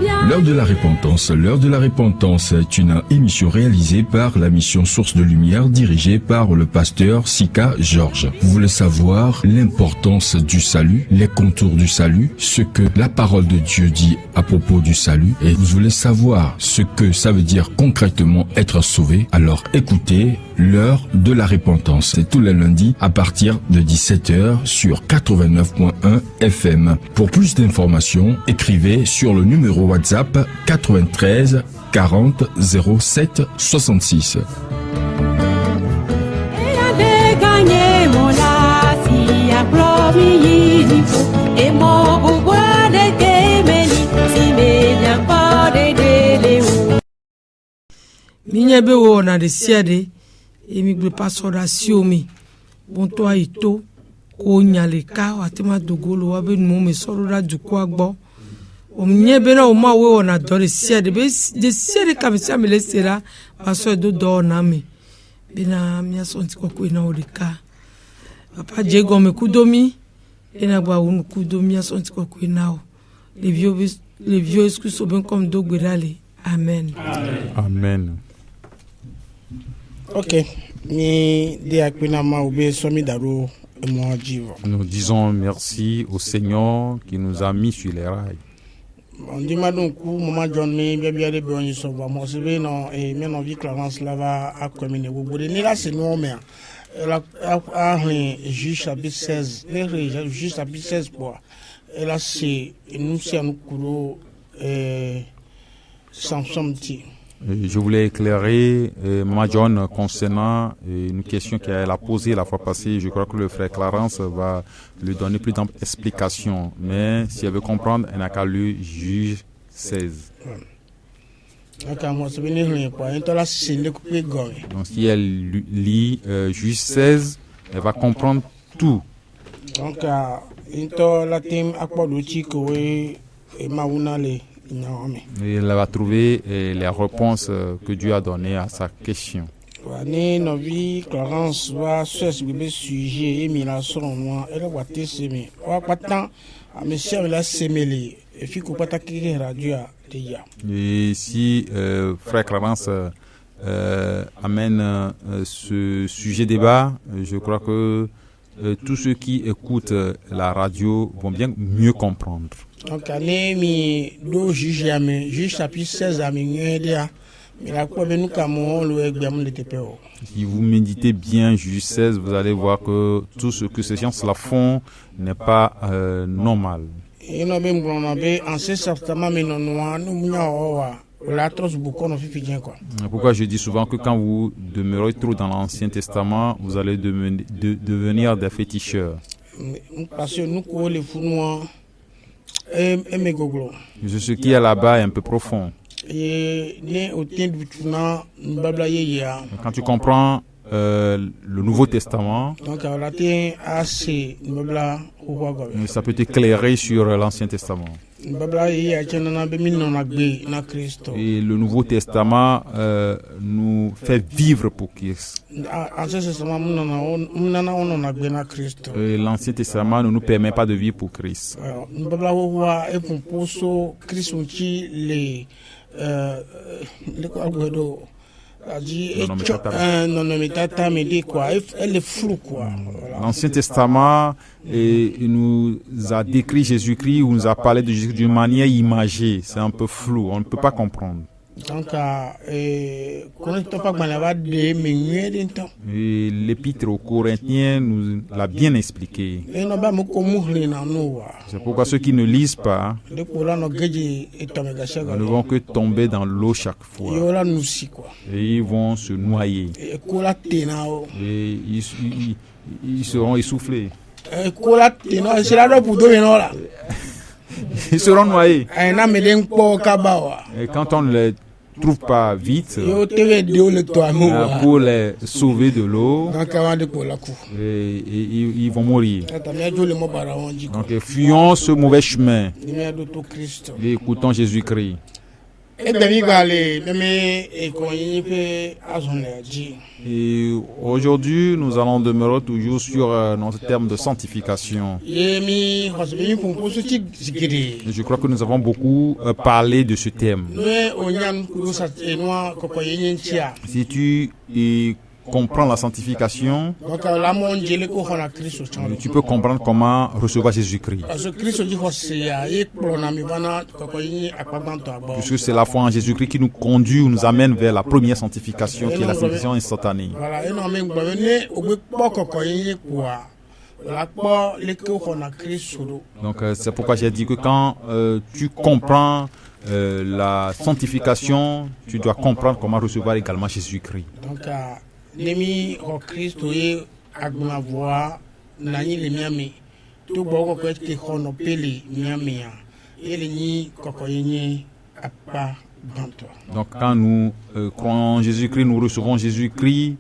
L'heure de la repentance. L'heure de la repentance est une émission réalisée par la mission Source de Lumière dirigée par le pasteur Sika Georges. Vous voulez savoir l'importance du salut, les contours du salut, ce que la parole de Dieu dit à propos du salut, et vous voulez savoir ce que ça veut dire concrètement être sauvé, alors écoutez l'heure de la repentance. C'est tous les lundis à partir de 17h sur 89.1 FM. Pour plus d'informations, écrivez sur le numéro WhatsApp 93 40 07 66. Minye be wo na de siade emi gbe pasora siomi bonto aito ko nyale ka watima dogolo wa be nu me soro da juku agbo o minye be na o ma we wo na do de siade be de siade ka be siame le sera paso do na me be na mi asonti ko na o de ka papa jego me kudomi ena gba unu kudomi asonti ko na o les vieux excuse so ben comme do gbirale amen amen. Ok, nous disons merci au Seigneur qui nous a mis sur les rails. Juge chapitre 16, juge chapitre 16 pour et là c'est nous c'est nous coulons Samson. Je voulais éclairer Maman John concernant une question qu'elle a posée la fois passée. Je crois que le frère Clarence va lui donner plus d'explications. Mais si elle veut comprendre, elle n'a qu'à lire Juge 16. Donc si elle lit Juge 16, elle va comprendre tout. Donc, et elle va trouver les réponses que Dieu a données à sa question. Et si frère Clarence amène ce sujet débat, je crois que tous ceux qui écoutent la radio vont bien mieux comprendre. Donc, juge chapitre 16 si vous méditez bien Juge 16, vous allez voir que tout ce que ces gens-là font n'est pas normal. Pourquoi je dis souvent que quand vous demeurez trop dans l'Ancien Testament, vous allez devenir des féticheurs. Parce que nous, les fous noirs, ce qui est là-bas est un peu profond. Quand tu comprends le Nouveau Testament, ça peut t'éclairer sur l'Ancien Testament. Et le Nouveau Testament nous fait vivre pour Christ. Et l'Ancien Testament ne nous permet pas de vivre pour Christ. L'Ancien Testament nous a décrit Jésus-Christ ou nous a parlé de Jésus d'une manière imagée. C'est un peu flou, on ne peut pas comprendre. Donc, et l'épître aux Corinthiens nous l'a bien expliqué. C'est pourquoi ceux qui ne lisent pas ne vont que tomber dans l'eau chaque fois. Et ils vont se noyer. Et ils seront essoufflés. Ils seront noyés. Et quand on ne les trouve pas vite pour les sauver de l'eau, et ils vont mourir. Donc fuyons ce mauvais chemin et écoutons Jésus-Christ. Et aujourd'hui, nous allons demeurer toujours sur notre terme de sanctification. Et je crois que nous avons beaucoup parlé de ce thème. Si tu comprends la sanctification, tu peux comprendre comment recevoir Jésus-Christ. Puisque c'est la foi en Jésus-Christ qui nous conduit ou nous amène vers la première sanctification, qui est la sanctification instantanée. Donc c'est pourquoi j'ai dit que quand tu comprends la sanctification, tu dois comprendre comment recevoir également Jésus-Christ. Nemi ho Kristo ye agbonavoa nani le miami to boko ko ke hono pele miami ele ni kokoyenye apa banto. Donc quand nous croyons en Jésus-Christ, nous recevons Jésus-Christ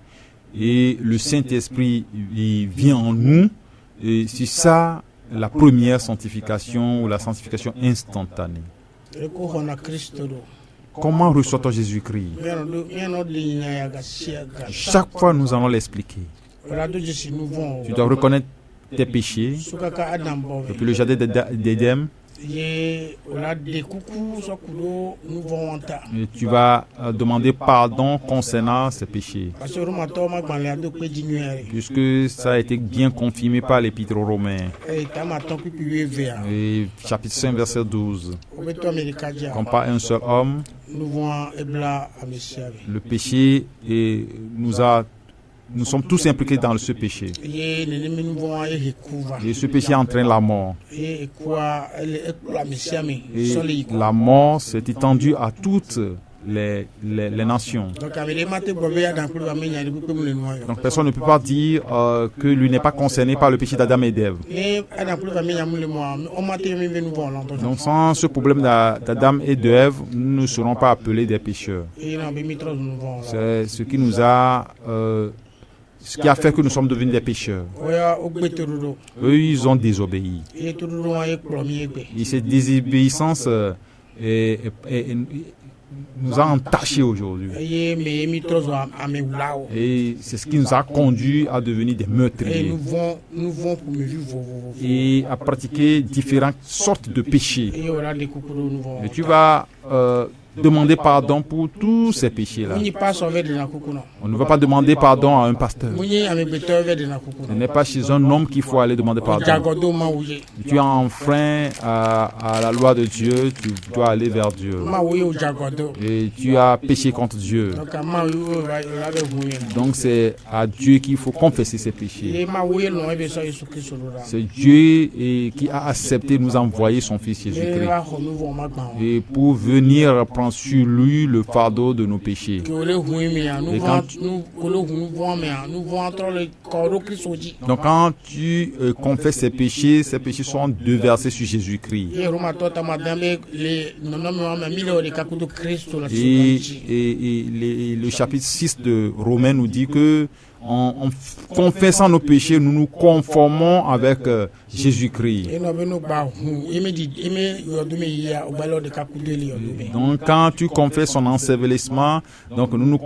et le Saint-Esprit il vient en nous, et c'est ça la première sanctification ou la sanctification instantanée. Comment reçoit-on Jésus-Christ? Chaque fois, nous allons l'expliquer. Tu dois reconnaître tes péchés. Depuis le jardin d'Éden, et tu vas demander pardon concernant ces péchés. Puisque ça a été bien confirmé par l'Épître aux Romains. Et chapitre 5, verset 12. Comme par un seul homme, le péché nous sommes tous impliqués dans ce péché. Et ce péché entraîne la mort. Et la mort s'est étendue à toutes les nations. Donc personne ne peut pas dire que lui n'est pas concerné par le péché d'Adam et d'Ève. Donc sans ce problème d'Adam et d'Ève, nous ne serons pas appelés des pécheurs. C'est ce qui nous a... ce qui a fait que nous sommes devenus des pécheurs. Eux, ils ont désobéi. Et cette désobéissance nous a entachés aujourd'hui. Et c'est ce qui nous a conduit à devenir des meurtriers. Et à pratiquer différentes sortes de péchés. Et tu vas demander pardon pour tous ces péchés-là. On ne va pas demander pardon à un pasteur. Ce n'est pas chez un homme qu'il faut aller demander pardon. Tu as enfreint à la loi de Dieu, tu dois aller vers Dieu. Et tu as péché contre Dieu. Donc c'est à Dieu qu'il faut confesser ses péchés. C'est Dieu qui a accepté de nous envoyer son Fils Jésus-Christ. Et pour venir prendre sur lui le fardeau de nos péchés. Donc quand tu confesses ces péchés sont déversés sur Jésus-Christ. Et le chapitre 6 de Romains nous dit que en confessant nos péchés, nous nous conformons avec Jésus-Christ. Donc, quand tu confesses son ensevelissement, donc nous nous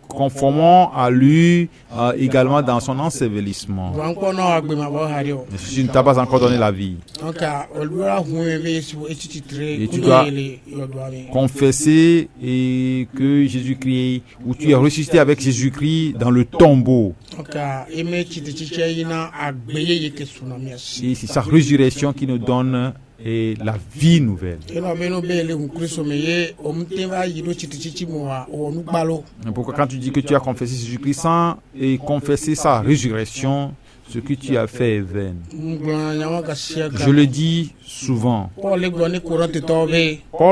conformons à lui également dans son ensevelissement. Si tu ne t'as pas encore donné la vie, et tu dois confesser que Jésus-Christ, ou tu es ressuscité avec Jésus-Christ dans le tombeau. Et c'est sa résurrection qui nous donne la vie nouvelle. Pourquoi quand tu dis que tu as confessé Jésus-Christ sans confesser sa résurrection, ce que tu as fait est vain. Je le dis souvent. Paul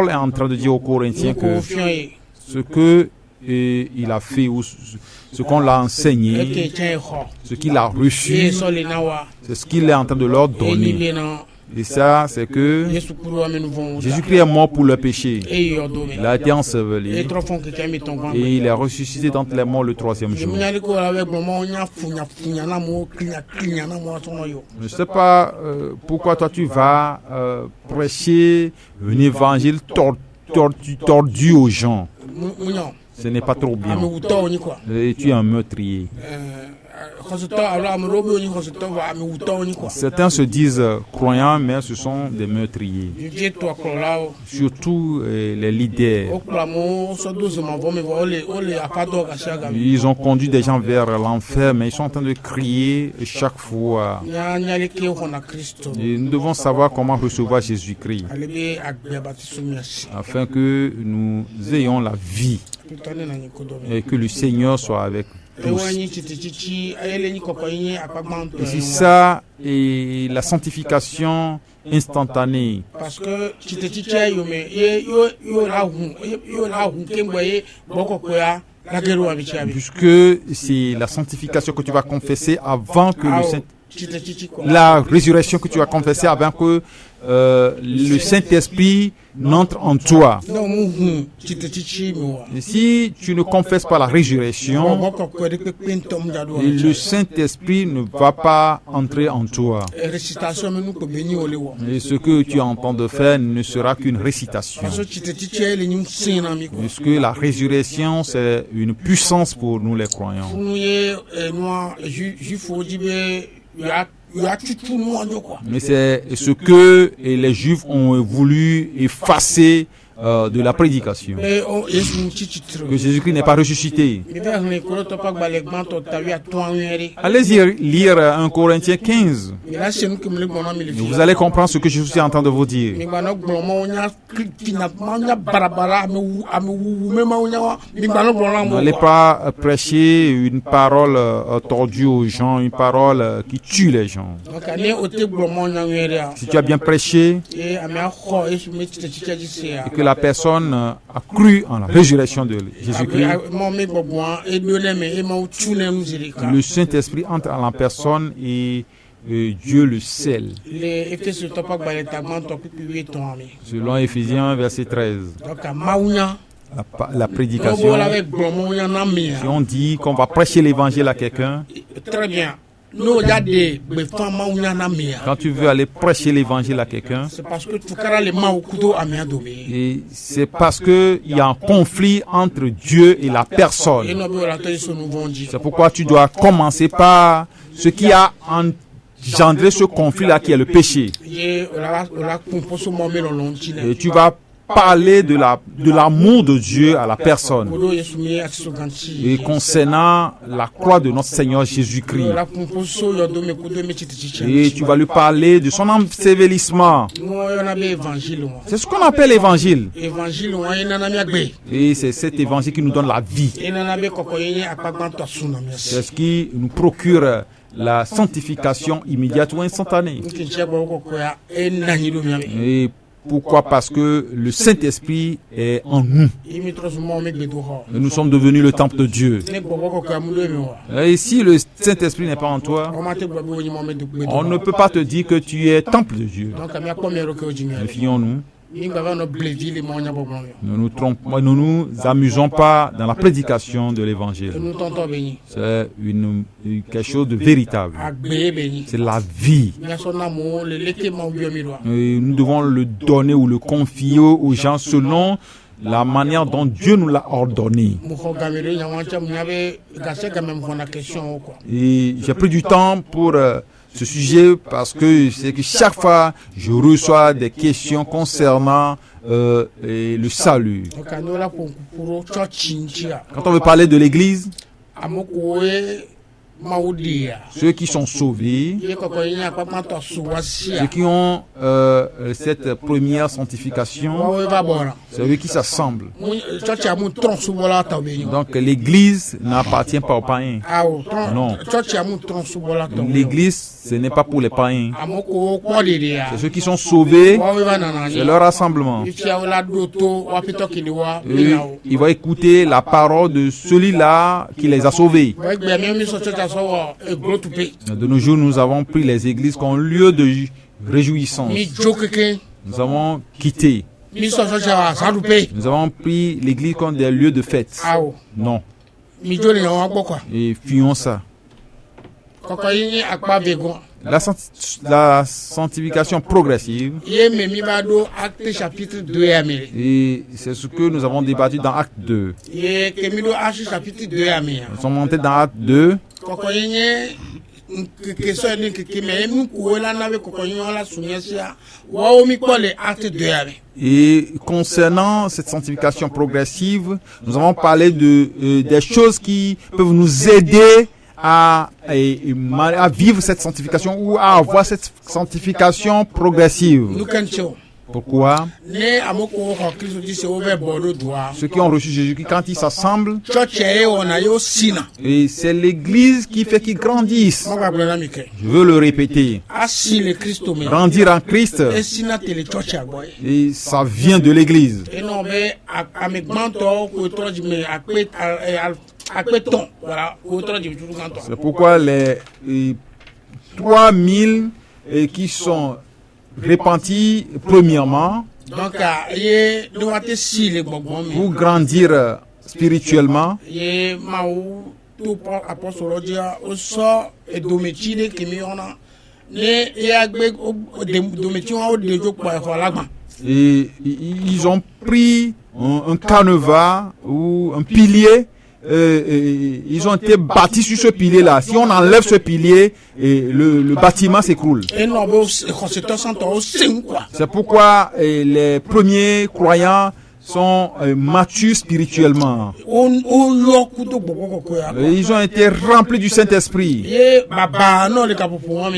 est en train de dire aux Corinthiens que ce que il a fait, ou ce qu'on l'a enseigné, ce qu'il a reçu, c'est ce qu'il est en train de leur donner. Et ça, c'est que Jésus-Christ est mort pour le péché. Il a été enseveli. Et il est ressuscité d'entre les morts le 3e jour. Je ne sais pas pourquoi toi tu vas prêcher un évangile tordu aux gens. Munyo. Ce n'est pas trop bien. Amewuto oni quoi. Et tu es un meurtrier. Certains se disent croyants, mais ce sont des meurtriers. Surtout les leaders. Ils ont conduit des gens vers l'enfer, mais ils sont en train de crier chaque fois. Et nous devons savoir comment recevoir Jésus-Christ, afin que nous ayons la vie et que le Seigneur soit avec nous. Et c'est ça, et la sanctification instantanée. Parce que puisque c'est la sanctification que tu vas confesser avant que le Saint... La résurrection que tu vas confesser avant que le Saint-Esprit n'entre en toi. Et si tu ne confesses pas la résurrection, le Saint-Esprit ne va pas entrer en toi. Et ce que tu entends de faire ne sera qu'une récitation. Puisque la résurrection, c'est une puissance pour nous les croyants. Mais c'est ce que les Juifs ont voulu effacer de la prédication. Que Jésus-Christ n'est pas ressuscité. Allez-y lire 1 Corinthiens 15. Vous allez comprendre ce que je suis en train de vous dire. N'allez pas prêcher une parole tordue aux gens, une parole qui tue les gens. Si tu as bien prêché et que la personne a cru en la résurrection de Jésus-Christ, le Saint-Esprit entre en la personne et Dieu le scelle. Selon Éphésiens verset 13. La prédication, si on dit qu'on va prêcher l'évangile à quelqu'un, très bien. Quand tu veux aller prêcher l'évangile à quelqu'un, et c'est parce qu'il y a un conflit entre Dieu et la personne. C'est pourquoi tu dois commencer par ce qui a engendré ce conflit-là, qui est le péché. Et tu vas parler de l'amour de Dieu à la personne. Et concernant la croix de notre Seigneur Jésus-Christ. Et tu vas lui parler de son ensevelissement. C'est ce qu'on appelle l'évangile. Et c'est cet évangile qui nous donne la vie. C'est ce qui nous procure la sanctification immédiate ou instantanée. Et pourquoi? Parce que le Saint-Esprit est en nous. Et nous sommes devenus le temple de Dieu. Et si le Saint-Esprit n'est pas en toi, on ne peut pas te dire que tu es temple de Dieu. Méfions-nous. Ne nous amusons pas dans la prédication de l'évangile. C'est quelque chose de véritable. C'est la vie. Et nous devons le donner ou le confier aux gens selon la manière dont Dieu nous l'a ordonné. Et j'ai pris du temps pour ce sujet parce que c'est que chaque fois je reçois des questions concernant le salut. Quand on veut parler de l'Église, ceux qui sont sauvés, ceux qui ont cette première sanctification, c'est eux qui s'assemblent. Donc l'église n'appartient pas aux païens. Non. L'église, ce n'est pas pour les païens. C'est ceux qui sont sauvés, c'est leur rassemblement. Il va écouter la parole de celui-là qui les a sauvés. De nos jours, nous avons pris les églises comme lieu de réjouissance. Nous avons quitté. Nous avons pris l'église comme des lieux de fête. Non. Et fuyons ça. La sanctification progressive, ye me mi ba do Acte chapitre 2 ya mi. et c'est ce que nous avons débattu dans Acte 2. Ye ke mi do Acte chapitre 2 ya mi. Nous sommes montés dans Acte 2. Koko yenye que so ni que me mi ku la na be koko yenye la sunyesia. Wa o mi ko le Acte 2 ya mi. Et concernant cette sanctification progressive, nous avons parlé des choses qui peuvent nous aider à vivre cette sanctification ou à avoir cette sanctification progressive. Pourquoi? Ceux qui ont reçu Jésus-Christ, quand ils s'assemblent, et c'est l'Église qui fait qu'ils grandissent. Je veux le répéter. Grandir en Christ, et ça vient de l'Église. C'est pourquoi les 3000 qui sont repentis premièrement pour grandir spirituellement. Et ils ont pris un canevas ou un pilier. Ils ont été bâtis sur ce pilier-là. Si on enlève ce pilier, le bâtiment s'écroule. C'est pourquoi les premiers croyants sont matures spirituellement. Ils ont été remplis du Saint-Esprit.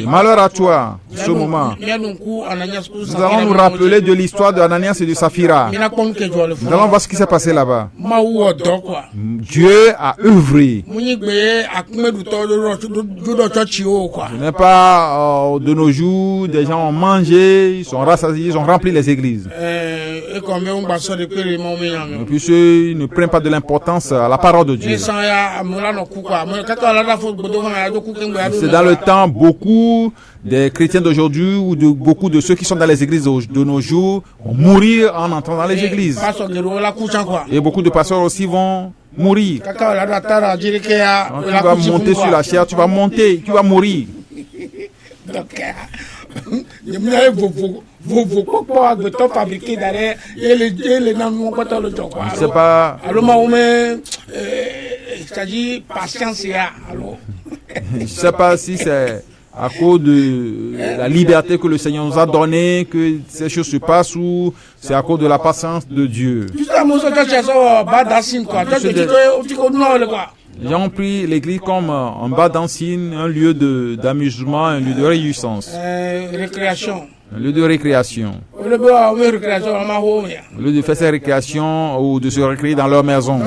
Malheur à toi, en ce moment. Nous allons nous rappeler de l'histoire d'Ananias et de Saphira. Nous allons voir ce qui s'est passé là-bas. Dieu a œuvré. Ce n'est pas de nos jours, des gens ont mangé, ils sont rassasiés, ils ont rempli les églises. Et puis ceux ne prennent pas de l'importance à la parole de Dieu. C'est dans le temps, beaucoup des chrétiens d'aujourd'hui ou de beaucoup de ceux qui sont dans les églises de nos jours vont mourir en entrant dans les églises. Et beaucoup de pasteurs aussi vont mourir. Quand tu vas monter sur la chair, tu vas monter, tu vas mourir. C'est pas. Je sais pas si c'est à cause de la liberté que le Seigneur nous a donnée que ces choses se passent ou c'est à cause de la patience de Dieu. Ils ont pris l'église comme un bas dancing, un lieu d'amusement, un lieu de réjouissance. Récréation. Un lieu de récréation. Au lieu de faire ces récréations ou de se récréer dans leur maison.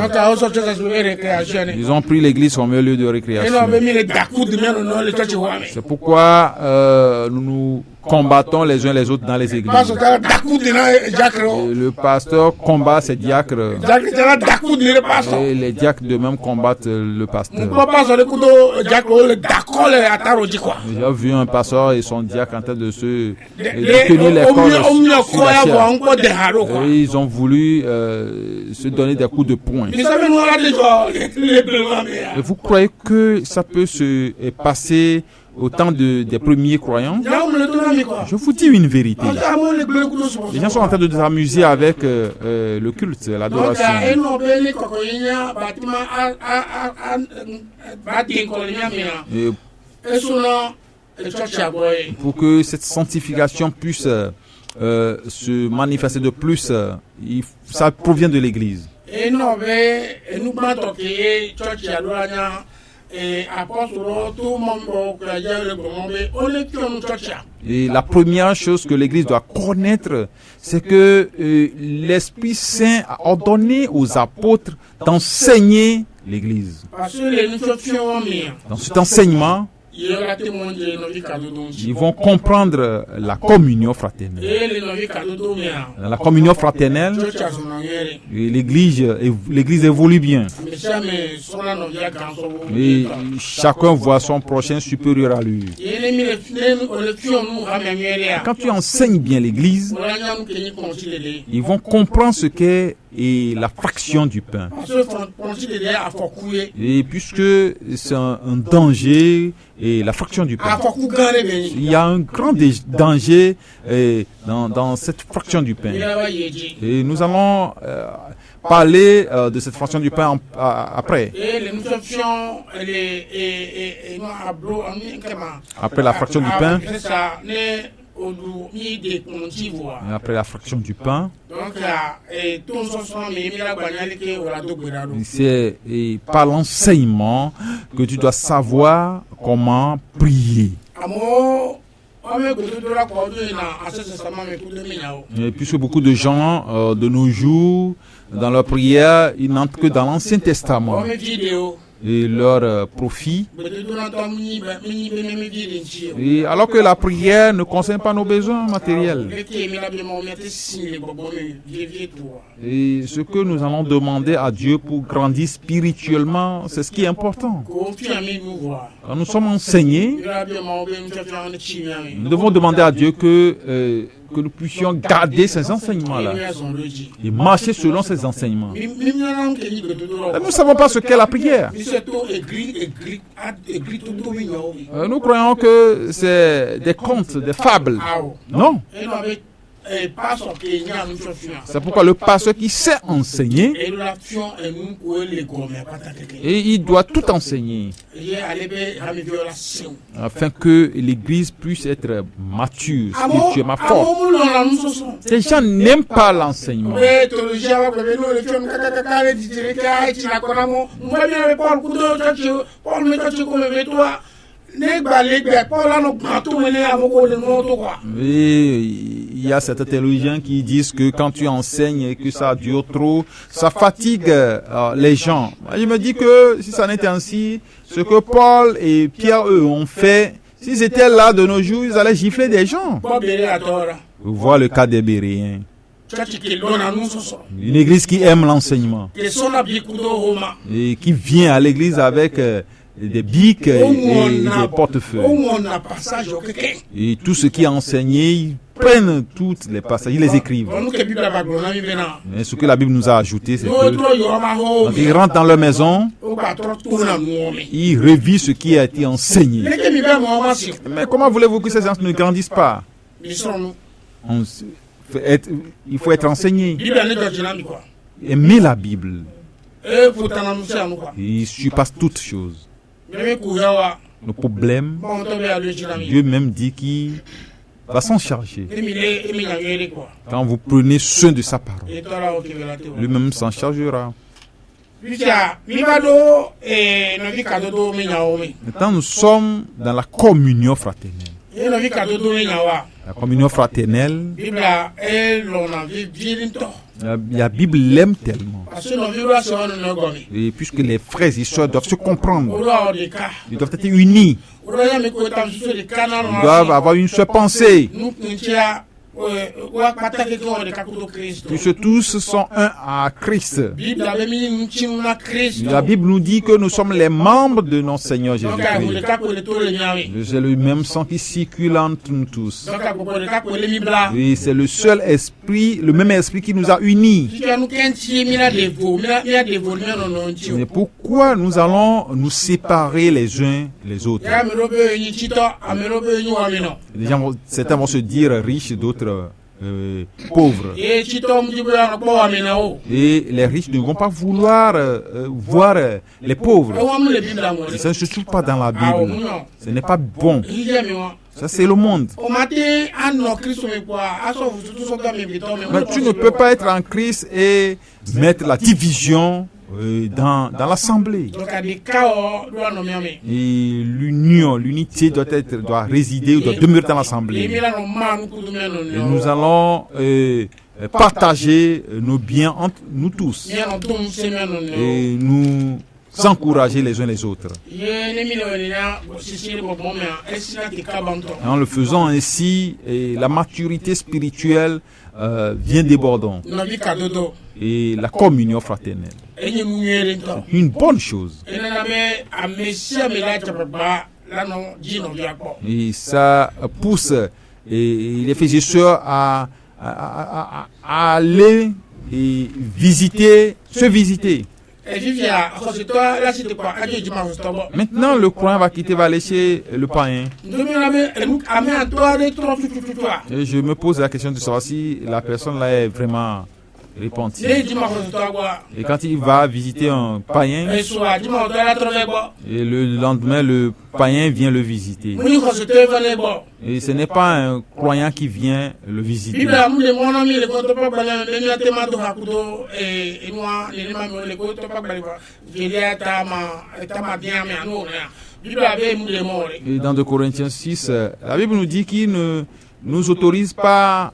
Ils ont pris l'église comme un lieu de récréation. C'est pourquoi nous nous combattons les uns les autres dans les églises. Le pasteur combat ses diacres. Et les diacres de même combattent le pasteur. J'ai vu un pasteur et son diacre en train de se tenir les cordes sur la chair. Et ils ont voulu se donner des coups de poing. Et vous croyez que ça peut se passer au temps des premiers croyants? Je vous dis une vérité. Les gens sont en train de s'amuser avec le culte, l'adoration. Pour que cette sanctification puisse se manifester de plus, ça provient de l'Église. Et la première chose que l'Église doit connaître, c'est que l'Esprit Saint a ordonné aux apôtres d'enseigner l'Église. Dans cet enseignement, ils vont comprendre la communion fraternelle. La communion fraternelle, l'Église évolue bien. Et chacun voit son prochain supérieur à lui. Quand tu enseignes bien l'Église, ils vont comprendre ce qu'est et la fraction du pain. Et puisque c'est un danger et la fraction du pain, il y a un grand danger dans cette fraction du pain. Et nous allons parler de cette fraction du pain après. Après la fraction du pain. Après la fraction du pain, c'est par l'enseignement que tu dois savoir comment prier. Et puisque beaucoup de gens de nos jours, dans leur prière, ils n'entrent que dans l'Ancien Testament. Et leur profit. Et alors que la prière ne concerne pas nos besoins matériels. Et ce que nous allons demander à Dieu pour grandir spirituellement, c'est ce qui est important. Quand nous sommes enseignés, nous devons demander à Dieu que nous puissions garder ces enseignements-là et marcher selon ces enseignements. Et nous ne savons pas ce qu'est la prière. Nous croyons que c'est des contes, des fables. Non. C'est pourquoi le pasteur qui sait enseigner, et il doit tout enseigner afin que l'église puisse être mature, spirituellement forte. Ces gens n'aiment pas l'enseignement. Et il y a certains théologiens qui disent que quand tu enseignes et que ça dure trop, ça fatigue les gens. Je me dis que si ça n'était ainsi, ce que Paul et Pierre, eux, ont fait, s'ils étaient là de nos jours, ils allaient gifler des gens. Vous voyez le cas des Béréens. Une église qui aime l'enseignement et qui vient à l'église avec des bics et des portefeuilles. Et tout ce qui est enseigné, ils prennent toutes les passages, ils les écrivent. Mais ce que la Bible nous a ajouté, c'est que quand ils rentrent dans leur maison, ils révisent ce qui a été enseigné. Mais comment voulez-vous que ces gens ne grandissent pas? Il faut être enseigné. Aimer la Bible. Il surpasse toutes choses. Nos problèmes, Dieu même dit qu'il va s'en charger. Quand vous prenez soin de sa parole, lui-même s'en chargera. Maintenant, nous sommes dans la communion fraternelle. La communion fraternelle, la Bible l'aime tellement. Et puisque les frères et sœurs doivent se comprendre, ils doivent être unis, ils doivent avoir une seule pensée. Puisque tous sont un à Christ. La Bible nous dit que nous sommes les membres de notre Seigneur Jésus-Christ. C'est le même sang qui circule entre nous tous. Et c'est le seul esprit, le même esprit qui nous a unis. Mais pourquoi nous allons nous séparer les uns les autres? Certains vont se dire riches, d'autres pauvres. Et les riches ne vont pas vouloir voir les pauvres. Et ça ne se trouve pas dans la Bible. Ce n'est pas bon. Ça, c'est le monde. Mais tu ne peux pas être en Christ et mettre la division dans l'assemblée. Et l'unité doit résider, doit demeurer dans l'assemblée. Et nous allons partager nos biens entre nous tous. Et nous encourager les uns les autres. En le faisant ainsi, la maturité spirituelle vient débordant. Et la communion fraternelle. C'est une bonne chose. Et ça pousse les frères et sœurs à aller et visiter, se visiter. Maintenant, le croyant va aller chez le païen. Et je me pose la question de savoir si la personne là est vraiment repentie. Et quand il va visiter un païen, et le lendemain, le païen vient le visiter. Et ce n'est pas un croyant qui vient le visiter. Et dans 2 Corinthiens 6, la Bible nous dit qu'il ne nous autorise pas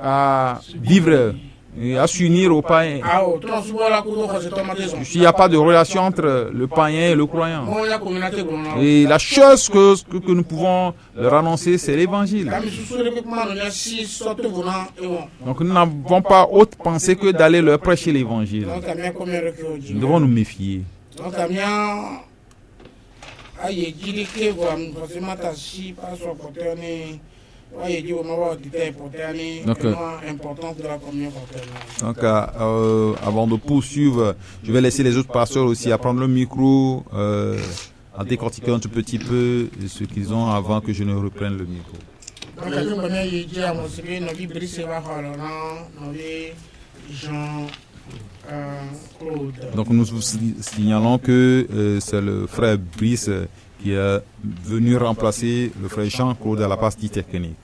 à vivre et à s'unir au païen. Il n'y a pas de relation entre le païen et le croyant. Et la chose que nous pouvons leur annoncer, c'est l'évangile. Donc nous n'avons pas autre pensée que d'aller leur prêcher l'évangile. Nous devons nous méfier. Donc, avant de poursuivre, je vais laisser les autres pasteurs aussi à prendre le micro, à décortiquer un tout petit peu ce qu'ils ont avant que je ne reprenne le micro. Donc nous vous signalons que c'est le frère Brice qui est venu remplacer le frère Jean-Claude à la partie technique.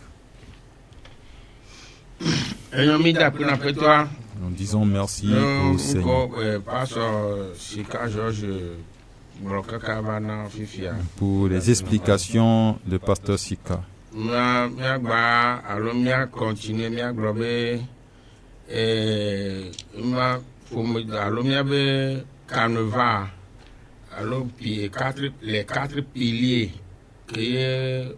Nous disons merci au Seigneur pour les explications de Pasteur Sika. Les 4 piliers que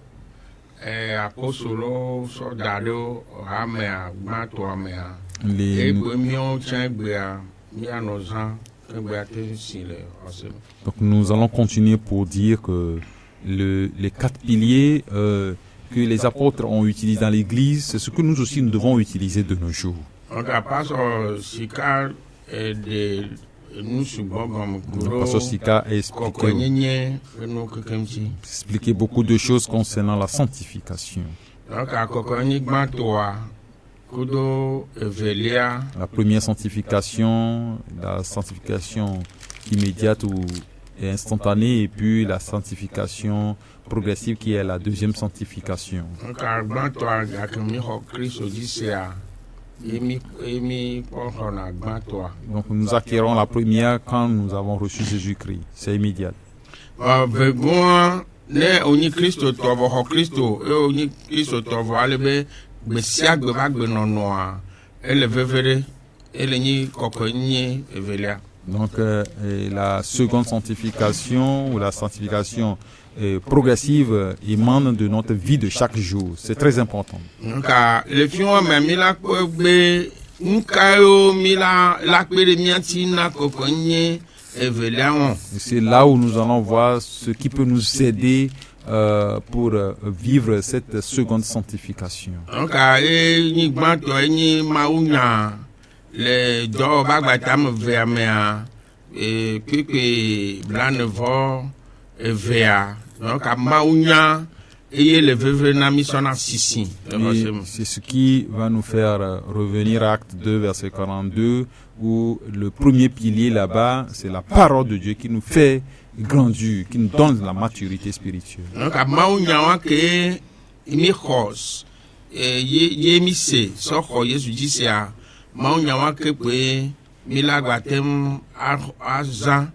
apostolo soldado amea gbato amea et mion tchengba mianozan kengbaté sile. Donc nous allons continuer pour dire que les 4 piliers que les apôtres ont utilisés dans l'église, c'est ce que nous aussi nous devons utiliser de nos jours. Donc à part Sika et de le pasteur Sika a expliqué beaucoup de choses concernant la sanctification. La première sanctification, la sanctification immédiate ou instantanée, et puis la sanctification progressive qui est la deuxième sanctification. Donc nous acquérons la première quand nous avons reçu Jésus-Christ. C'est immédiat. Donc la seconde sanctification ou la sanctification progressive émane de notre vie de chaque jour. C'est très important. C'est là où nous allons voir ce qui peut nous aider pour vivre cette seconde sanctification. Donc à Maounia et le c'est ce qui va nous faire revenir à Acte 2 verset 42 où le premier pilier là-bas c'est la parole de Dieu qui nous fait grandir, qui nous donne la maturité spirituelle. Donc à Maounia que imihos yemise soko Jésus dit c'est à Maounia que peut milagwatem azan.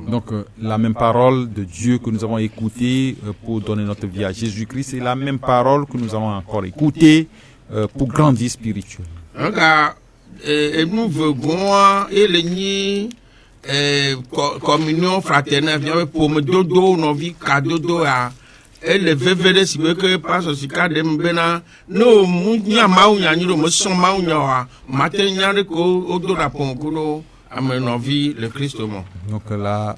Donc la même parole de Dieu que nous avons écoutée pour donner notre vie à Jésus-Christ, c'est la même parole que nous allons encore écouter pour grandir spirituellement. Nous voulons communion fraternelle pour me dodo nos vies cadeau à et le vevere si que passe aussi cadre mbena no munya maunya ni do mo son maunya wa matenya ko odora ponkuno. Le Christ. Donc là,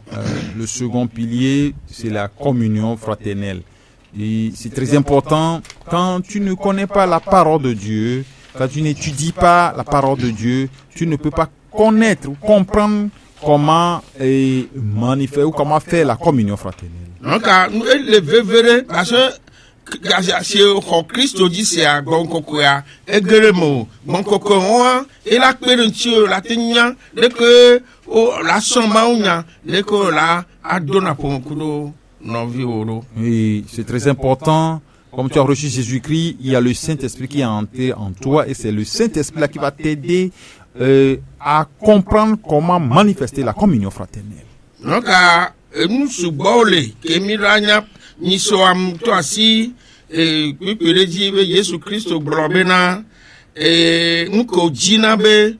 le second pilier, c'est la communion fraternelle. Et c'est très important, quand tu ne connais pas la parole de Dieu, Quand tu n'étudies pas la parole de Dieu, tu ne peux pas connaître ou comprendre comment manifester ou comment faire la communion fraternelle. Donc, le vevere, parce que c'est au Christ dit c'est à Gonkokoya, et Geremo, Gonkokoa, et la Pérentie, la Ténia, dès que la Somaounia, dès que la Adona Ponkudo, non violo. Oui, c'est très important. Comme tu as reçu Jésus-Christ, il y a le Saint-Esprit qui est entré en toi et c'est le Saint-Esprit là qui va t'aider à comprendre comment manifester la communion fraternelle. Donc, nous subole, Kemiranya, ni soam toi si, et puis le dit, Jésus Christ au Brobena, et nous ko jinabe,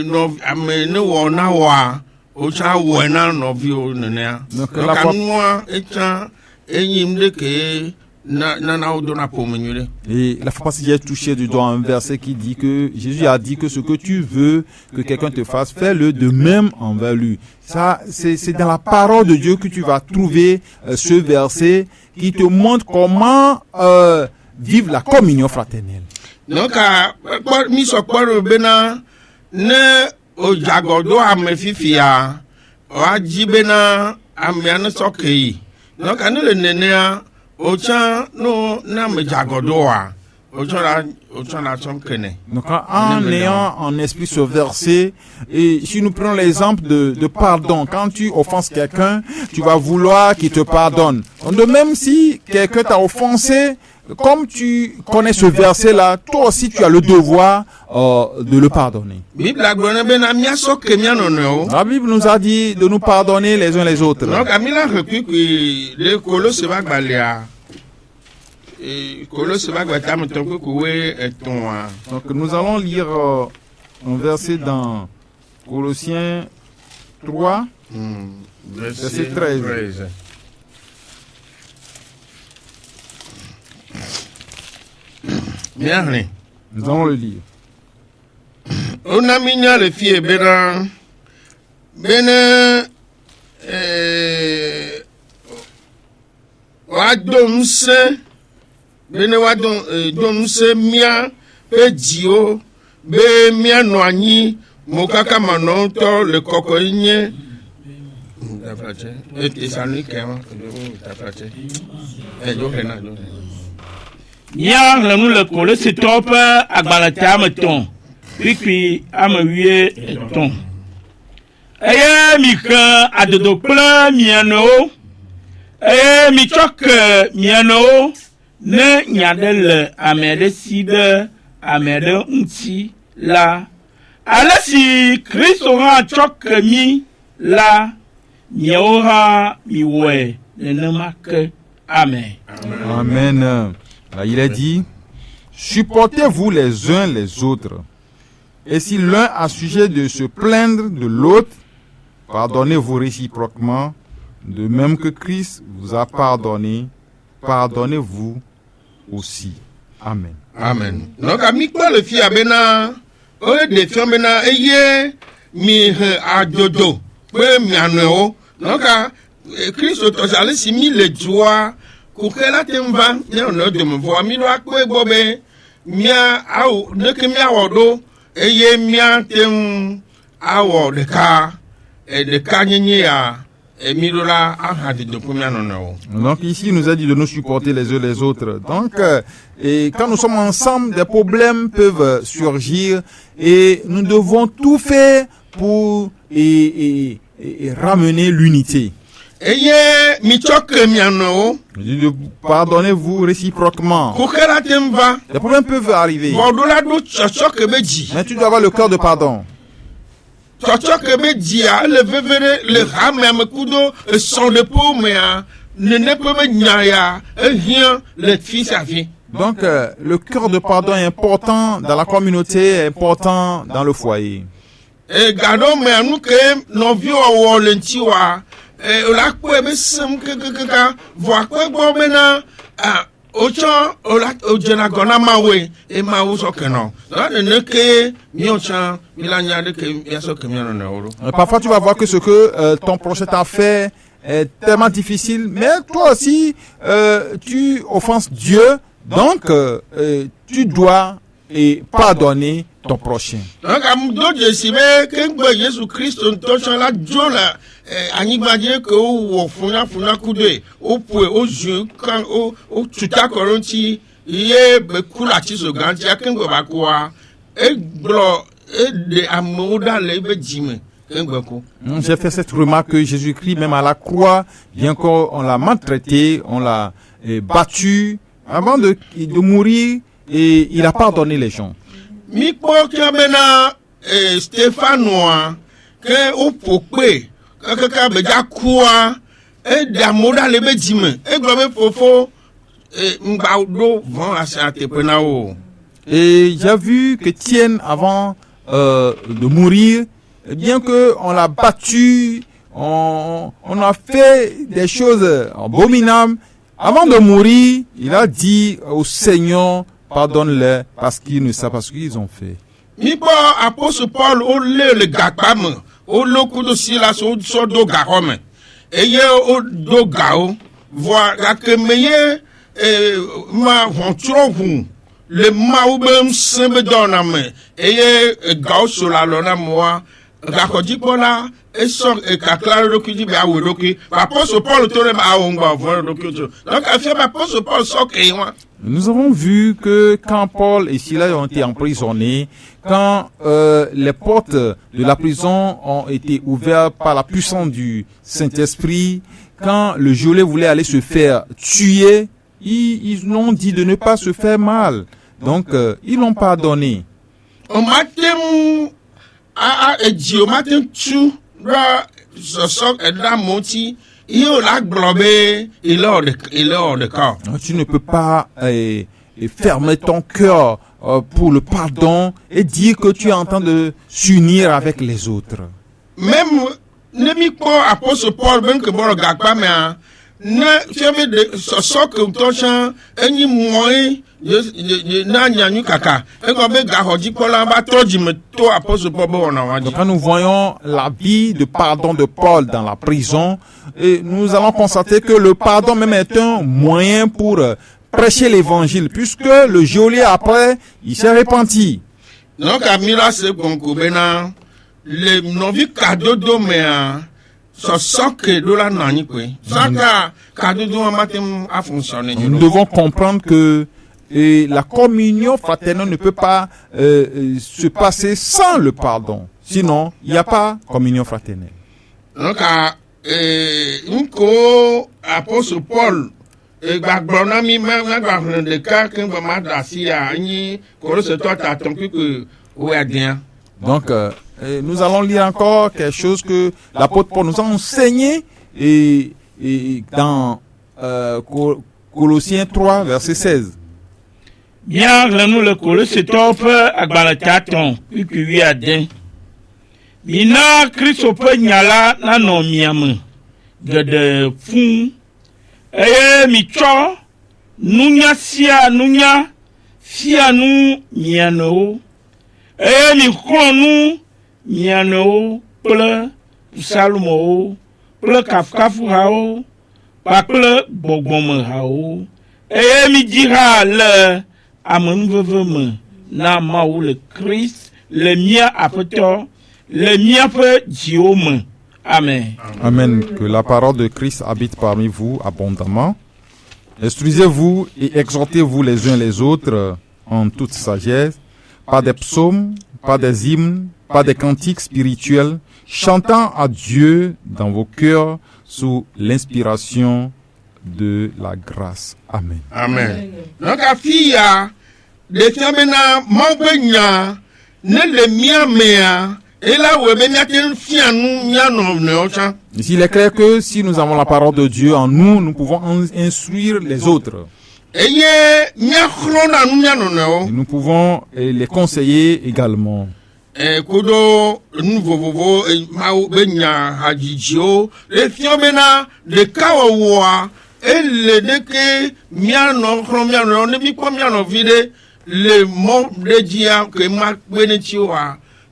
no amene wona wa, ocha wena no vio nene. Donc, la moi, echa, enyimde ke, et la fois passée, j'ai touché du doigt un verset qui dit que Jésus a dit que ce que tu veux que quelqu'un te fasse, fais-le de même envers lui. Ça, c'est dans la parole de Dieu que tu vas trouver ce verset qui te montre comment vivre la communion fraternelle. Donc, mi so paro bena ne o jagodo ame fifia o aji bena ame an so kei. Donc, anu le nenea donc en ayant en esprit ce verset, et si nous prenons l'exemple de pardon, quand tu offenses quelqu'un, tu vas vouloir qu'il te pardonne. Donc de même si quelqu'un t'a offensé, comme tu connais ce verset-là, toi aussi tu as le devoir de le pardonner. La Bible nous a dit de nous pardonner les uns les autres. Donc nous allons lire un verset dans Colossiens 3, verset 13. Nous allons le lire. On a mis le fille bena wadomse bene wadomse mia pedio be mia noanyi mokaka manonto le kokoinye et ça nous qu'un Nya le nous le coller c'est top agbalata meton puis amawie ton eye mi kan adodo plan miano mi chok miano ne nyadel amede side amede unti la alasi Kristo ha chok mi la miora miwe ne mak amen. Amen. Là, il est dit, supportez-vous les uns les autres. Et si l'un a sujet de se plaindre de l'autre, pardonnez-vous réciproquement, de même que Christ vous a pardonné, pardonnez-vous aussi. Amen. Amen. Donc, ami quoi le fille abena, ole de fille abena, eye mi adodo, pe mi aneo. Donc, Christ otosale si mi le joie. Kukela temva, ya no de me voir mi doit quoi bobe, mia au de que mia wodo, eye mia tem awo de ka, et de kanyenya, et mirola a de combien non. Donc ici, il nous a dit de nous supporter les uns les autres. Donc, et quand nous sommes ensemble, des problèmes peuvent surgir et nous devons tout faire pour ramener l'unité. Pardonnez-vous réciproquement. Les problèmes peuvent arriver. Mais tu dois avoir le cœur de pardon. Donc, le cœur de pardon est important dans la communauté, est important dans le foyer. La kwebe sem kekeka voa kwegbo bena ocho ola ojena gona mawe e mawu sokeno la ne ke miocha milanya de ke yasoke miano na oro. Parfois tu vas voir que ce que ton prochain t'a fait est tellement difficile, mais toi aussi tu offenses Dieu, donc tu dois et pardonner ton prochain. Donc amdo je sibe kengbe Jésus Christ ntoshan la jola anigbaje ko wo funa kude o pwe o ju kan o tuta koronti iye be kula ti so ganti akengbe ba ko wa e glo e de amoda le be jime kengbe ko. J'ai fait cette remarque que Jésus-Christ même à la croix, bien qu'on l'a maltraité, on l'a battu avant de mourir et il a pardonné les gens. Mi po kemena Stéphanoa ke o pope ka be ja kwa e da moda le be jime e glo be fofo mba do vont asante pena o. Et j'ai vu que Tienne avant de mourir, bien que on l'a battu, on a fait des choses abominables, avant de mourir, il a dit au Seigneur, pardonne-les parce qu'ils ne savent pas ce qu'ils ont fait. Mi po apôtre Paul o le gakpam o loku do Silas o so do garome eye o do gao voilà que meye ma vontro hu le ma o bem sembe doname eye gao so la lona moi rakodi pola et so e kakla roki bi awo roki apôtre Paul to le ma o ngba vo roki donc affaire apôtre Paul so ke wa. Nous avons vu que quand Paul et Silas ont été emprisonnés, quand les portes de la prison ont été ouvertes par la puissance du Saint-Esprit, quand le geôlier voulait aller se faire tuer, ils l'ont dit de ne pas se faire mal. Donc, ils l'ont pardonné. On matin o matin tu ra so la monti il a globé il est de corps. Tu ne peux pas fermer ton cœur pour le pardon et dire que tu es en train de s'unir avec les autres. Même ne mi ko apôtre Paul ben que bon gagba mais ne fermer de so que ton eni moi na nyanyu kaka e ko be ga hoji Paul ba toji me to apôtre Paul bon na waji. Donc quand nous voyons la vie de pardon de Paul dans la prison, et nous allons constater que le pardon même est un moyen pour prêcher l'évangile, puisque le geôlier après, il s'est repenti. Donc à mira se gonko bena le novi cadeau do mea so soke do la nani kwe. Saka cadeau do matem a fonctionné. Nous devons comprendre que la communion fraternelle ne peut pas se passer sans le pardon. Sinon, il n'y a pas communion fraternelle. Donc nko apôtre Paul gbagbona mi ma gba de ka kin ba ma da si a yin ko se to ta ton que o adien. Donc nous allons lire encore quelque chose que l'apôtre Paul nous a enseigné et dans Colossiens 3 verset 16. Bien nous le Colossiens top agbalaton puis adien. Mina Kristo pe nyala na no miam gede fun mi cho nunya sia nunya fia nu miano mi kronu miano ple salmo ple kafkafu hao pa ple bogbom hao mi dira le amemveveme na maou le Christ le mien apoto le mien peut Diome. Amen. Amen. Que la parole de Christ habite parmi vous abondamment. Instruisez-vous et exhortez-vous les uns les autres en toute sagesse, par des psaumes, par des hymnes, par des cantiques spirituels, chantant à Dieu dans vos cœurs sous l'inspiration de la grâce. Amen. Amen. Donc a fia de fiamena mambenya ne le miamea. Ici, il est clair que si nous avons la parole de Dieu en nous, nous pouvons instruire les autres. Et nous pouvons les conseiller également.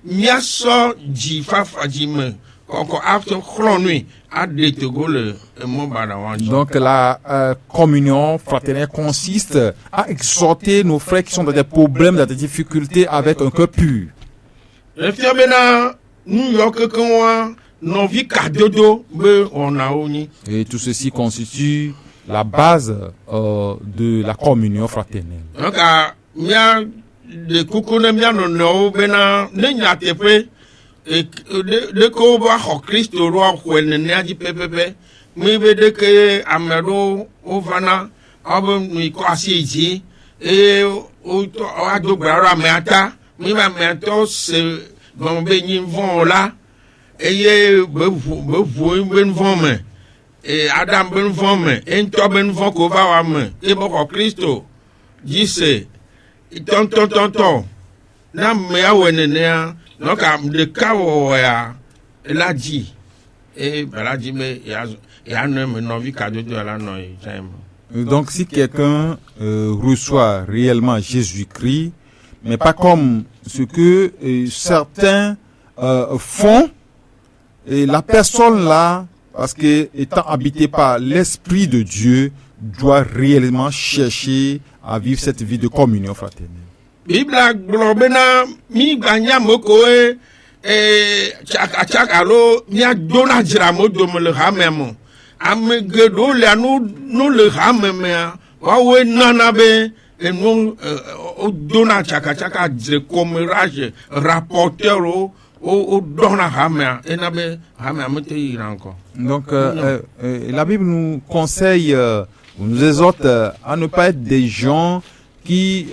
Miaso ji fafa jime Donc la communion fraternelle consiste à exhorter nos frères qui sont dans des problèmes, dans des difficultés avec un cœur pur. Et tout ceci constitue la base de la communion fraternelle. De kukune mia no bena ne nyatepe de ko ba ho Kristo ro kwene ne aji pepepe mi be de ke amero ovana abo mi ko asiji o to ado gbara meata mi ba meto se bon be yin von la eye be ben von me Adam ben von me ento ben von ko ba wa me e bo ko Kristo jise Tonton. Na me awenenea no ka de kawo ya elaji balaji me ya no me no vi kadodo ala no time. Donc si quelqu'un reçoit réellement Jésus-Christ, mais pas comme ce que certains font, et la personne là, parce que étant habité par l'Esprit de Dieu, doit réellement chercher à vivre cette vie de communion fraternelle. Bible globena mi ganya moko chakalo mi adona jiramo do me le hamemo amgedo le no le hameme wa we nana be enu dona chaka de commérage rapporteur au dona hamea enabe hamea mete iranko. Donc la Bible nous conseille, nous exhorte à ne pas être des gens qui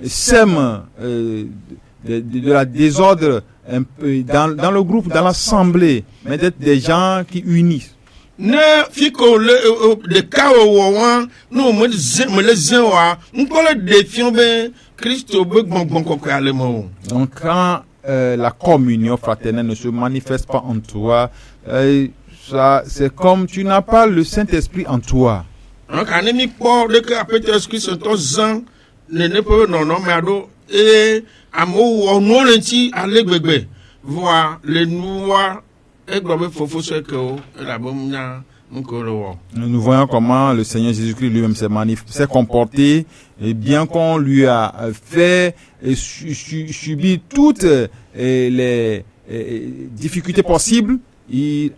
sèment de la désordre un peu dans le groupe, dans l'assemblée, mais d'être des gens qui unissent. Ne fiko le kawo wa no me le zewa nkole défion ben Christo be gbongbon kokko alemo. Donc quand la communion fraternelle ne se manifeste pas en toi, ça c'est comme tu n'as pas le Saint-Esprit en toi. Donc anemi po de que Saint-Esprit sont ans ne peut non mais ado et amo ono lenti alegbegbe voir le noir et globe fofo ce que la bomna nkolo. Nous voyons comment le Seigneur Jésus-Christ lui-même s'est comporté, et bien qu'on lui a fait subir toutes les difficultés possibles,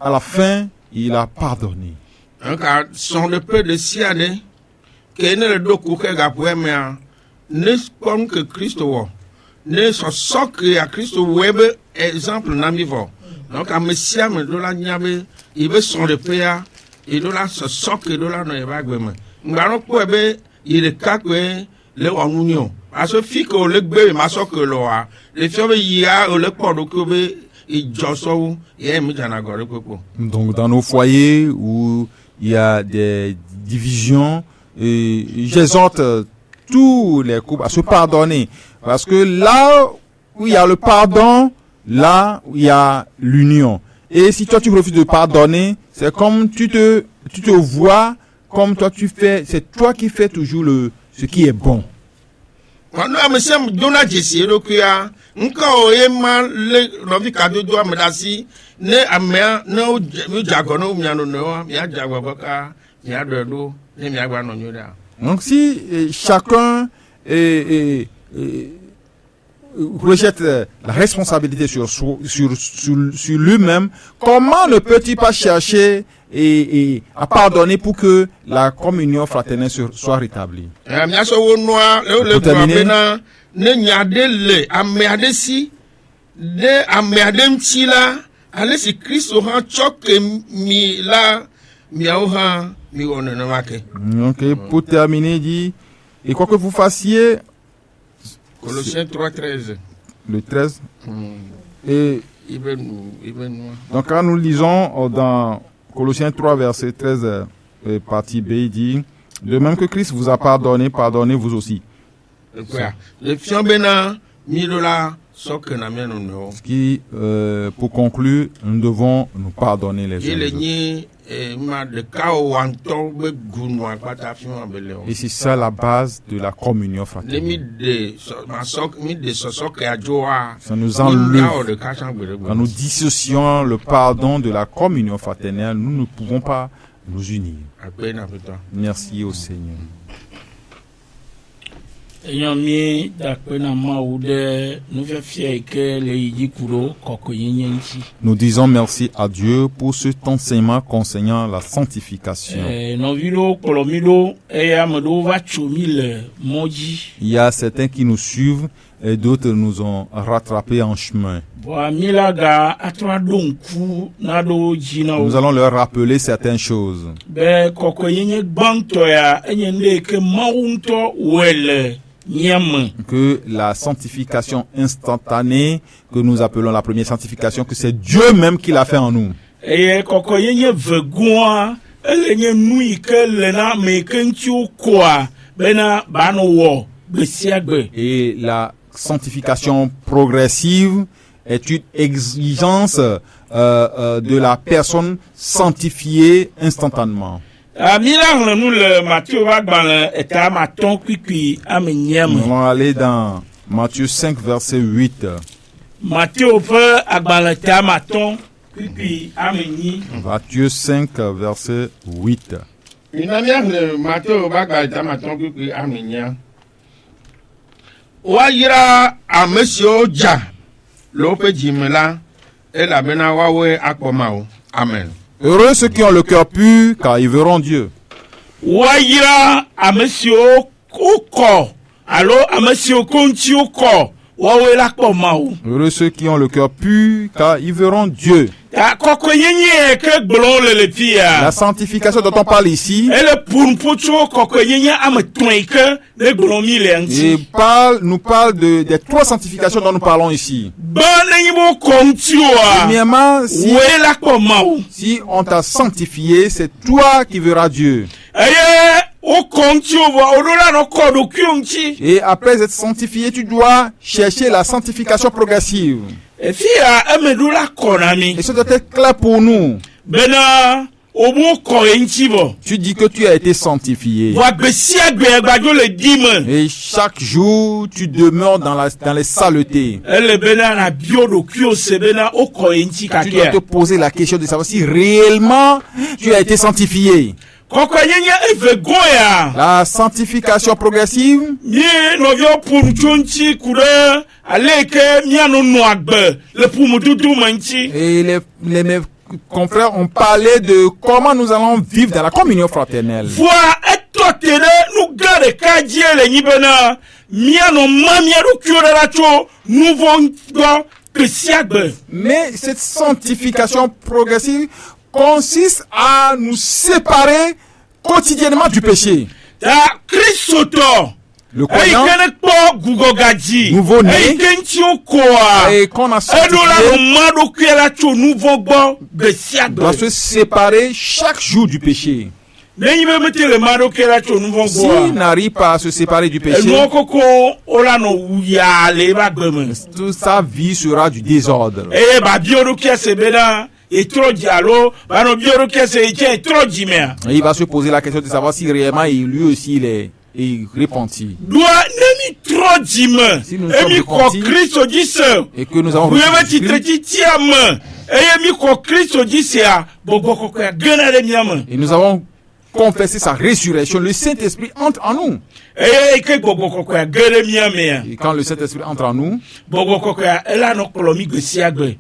à la fin, il a pardonné. Donc, son le peu de siane, que ne le doku que gapouemea, ne comme que Christo, ne so socre à Christo web exemple namivo. Donc, à Messia me dola nyabe, il veut son le péa, il dola so socre dola no ebagweme. Ngaro kwebe, il est kakwe, le wanunion. Parce que fiko le gbe ma socre loa, le fiobe yia le podo kobe, donc dans nos foyers où il y a des divisions, j'exhorte tous les couples à se pardonner, parce que là où il y a le pardon, là où il y a l'union. Et si toi tu refuses de pardonner, c'est comme tu te vois comme toi tu fais, c'est toi qui fais toujours ce qui est bon. Quand amesem dona jesi rokia nka oyema le novi kado do amedasi ne amea no jagono miano no mi ajagwa boka mi adodo ne mi agwa no nyoda. Donc si chacun rejette la responsabilité sur lui-même, comment ne peut-il pas chercher et à pardonner pour que la communion fraternelle soit rétablie? Pour terminer, ne nyadele ameadesi de ameademchila alesi Kristo ha choke mi la miauha mi onenawake. OK, pour terminer, il dit, et quoi que vous fassiez, Colossiens 3:13. Le 13. Et donc quand nous lisons dans Colossiens 3 verset 13 partie B, il dit, de même que Christ vous a pardonné, pardonnez vous aussi. Ce qui, pour conclure, nous devons nous pardonner les uns les autres. Et c'est ça la base de la communion fraternelle. Ça nous enlève. Quand nous dissocions le pardon de la communion fraternelle, nous ne pouvons pas nous unir. Merci au Seigneur. Nous disons merci à Dieu pour cet enseignement concernant la sanctification. Il y a certains qui nous suivent et d'autres nous ont rattrapés en chemin. Nous allons leur rappeler certaines choses. Que la sanctification instantanée, que nous appelons la première sanctification, que c'est Dieu même qui l'a fait en nous. Et la sanctification progressive est une exigence de la personne sanctifiée instantanément. Nous allons aller dans Matthieu 5, verset 8. Matthieu 5, verset 8. Amen. Heureux ceux qui ont le cœur pur, car ils verront Dieu. Heureux ceux qui ont le cœur pur, car ils verront Dieu. La sanctification dont on parle ici, nous parle des trois sanctifications dont nous parlons ici. Premièrement, si on t'a sanctifié, c'est toi qui verras Dieu. Et après être sanctifié, tu dois chercher la sanctification progressive. Et ça doit être clair pour nous. Tu dis que tu as été sanctifié. Et chaque jour, tu demeures dans les saletés. Tu dois te poser la question de savoir si réellement tu as été sanctifié. La sanctification progressive, et mes confrères ont parlé de comment nous allons vivre dans la communion fraternelle. Mais cette sanctification progressive consiste à nous séparer quotidiennement du péché. Le croyant nouveau-né et qu'on a sanctifié doit se séparer chaque jour du péché. S'il n'arrive pas à se séparer du péché, toute sa vie sera du désordre. Et il va se poser la question de savoir si réellement lui aussi il est repenti. Si nous sommes repentis et que nous avons reçu et nous avons confessé sa résurrection, le Saint-Esprit entre en nous. Et quand le Saint-Esprit entre en nous,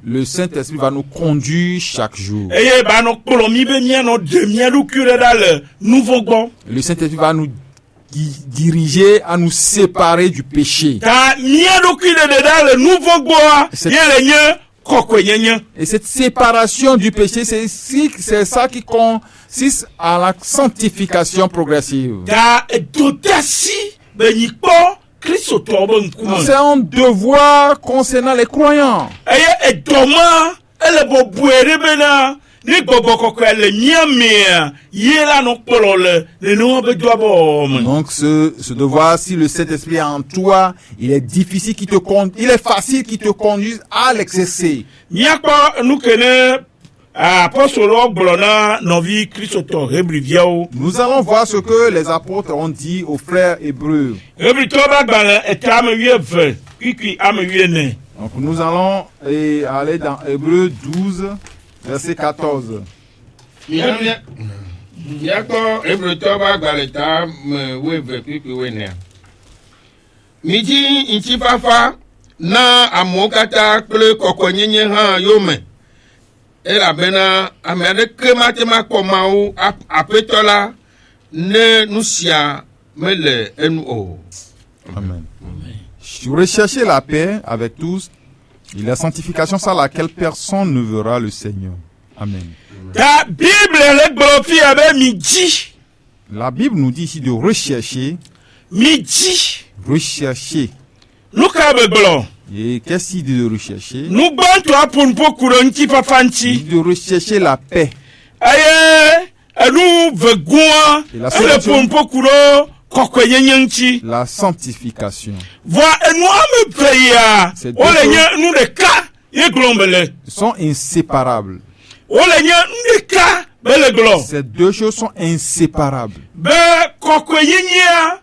le Saint-Esprit va nous conduire chaque jour. Le Saint-Esprit va nous diriger à nous séparer du péché. Et cette séparation du péché, c'est ça qui consiste à la sanctification progressive. C'est un devoir concernant les croyants. Donc ce devoir, si le Saint-Esprit est en toi, il est difficile il est facile qu'il te conduise à l'exercer. apostolo gblɔna nɔvi kristotɔ hebriviawo. Nous allons voir ce que les apôtres ont dit aux frères hébreux. Hebritɔ ƒe agbalẽ eta ame 12 kpikpi ame 14. Donc nous allons aller dans Hébreux 12, verset 14. Miakpɔ Hebritɔ ƒe agbalẽ ta ame 12 kpikpi 14. Midi ŋutifafa na amewo katã kple kɔkɔenyenye hã yome. Elabena ame aɖeke mate makpɔ Mawu Aƒetɔ la ne nu sia mele enu o. Amen. Recherchez la paix avec tous et la sanctification sans laquelle personne ne verra le Seigneur. Amen. Ta Bible le gblɔ fi abe midi. La Bible nous dit ici de rechercher. Midi. Rechercher. Nu ka be gblɔ? Et qu'est-ce qu'il dit de rechercher? Nu gbãtɔ aƒonƒo ku ɖe ŋutifafa Il ŋuti. dit de rechercher la paix. Eye enu vegua ele ƒonƒo ku ɖe kɔkɔenyenye ŋuti. La sanctification. Vɔ enu ame eve ya wole nye nu ɖeka ye gblɔm bele. Sont inséparables. Wole nye nu ɖeka bele gblɔ. Ces deux choses sont inséparables. Be kɔkɔenyenyea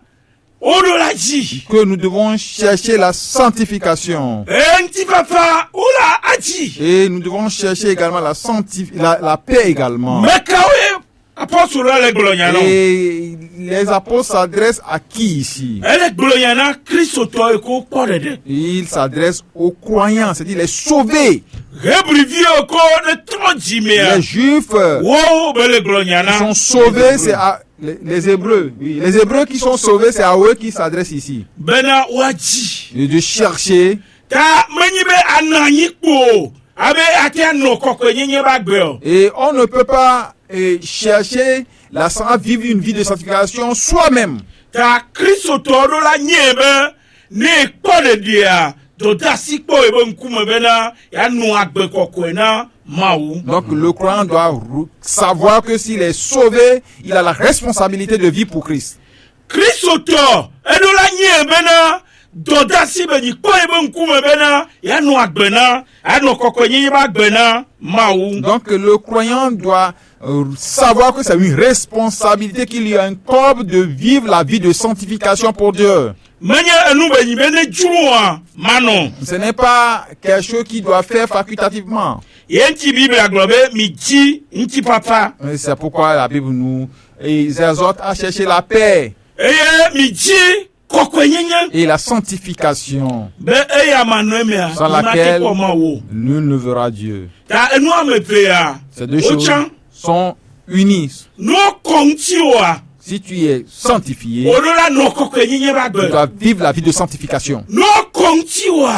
woɖo la dzi. Que nous devons chercher la sanctification. Ŋutifafa wola adzi. Et nous devons chercher également la paix également. Mekawo ye apɔstolo le gblɔ nya na. Et les apôtres s'adressent à qui ici? Ele gblɔ nya na kristotɔ yi ko kpɔ ɖeɖe. Ils s'adressent aux croyants, c'est-à-dire les sauvés. Hébriviwo ko ne trɔ dzimea. Les juifs Wo bele gblɔ nya qui na. sont sauvés, c'est à les Hébreux. Oui, les Hébreux qui sont sauvés, c'est à eux qui s'adressent ici. Bena wadzi. Et de chercher. Ta menyi be ananyi kpo abe ate anɔ kɔkɔenyenye ba gbe o. Et on ne peut pas chercher vivre une vie de sanctification soi-même. Ta kristotɔ ɖo la nye be ne kpɔ ɖeɖia dodasi kpɔ ebe ŋkume bena yanu agbe kɔkɔe na Mawu. Donc le croyant doit savoir que s'il est sauvé, il a la responsabilité de vivre pour Christ. Kristotɔ eɖo la nye bena dodasi be nyi kpɔ ebe ŋkume bena yanu agbe na anɔ kɔkɔenyenye ba gbe na Mawu. Donc le croyant doit savoir que c'est une responsabilité qu'il lui incombe de vivre la vie de sanctification pour Dieu. Ce n'est pas quelque chose qu'il doit faire facultativement. C'est pourquoi la Bible nous exhorte à chercher la paix et la sanctification sans laquelle nul ne verra Dieu. Ces deux choses sont unies. Si tu es sanctifié, tu dois vivre la vie de sanctification.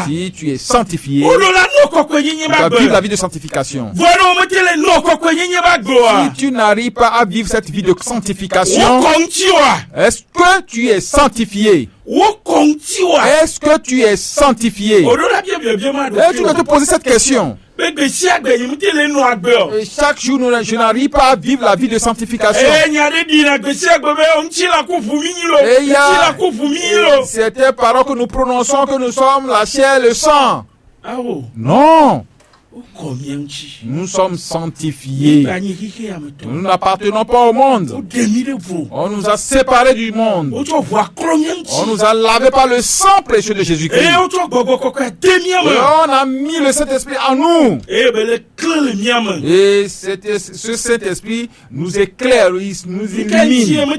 Si tu es sanctifié, tu dois vivre la vie de sanctification. Si tu n'arrives pas à vivre cette vie de sanctification, est-ce que tu es sanctifié? Est-ce que tu es sanctifié? Et tu dois te poser cette question. Et chaque jour, je n'arrive pas à vivre la vie de sanctification. Et il y a certaines paroles que nous prononçons que nous sommes la chair et le sang. Non. Nous sommes sanctifiés. Nous n'appartenons pas au monde. On nous a séparés du monde. On nous a lavé par le sang précieux de Jésus-Christ. Et on a mis le Saint-Esprit en nous. Et ce Saint-Esprit nous éclaire, nous illumine.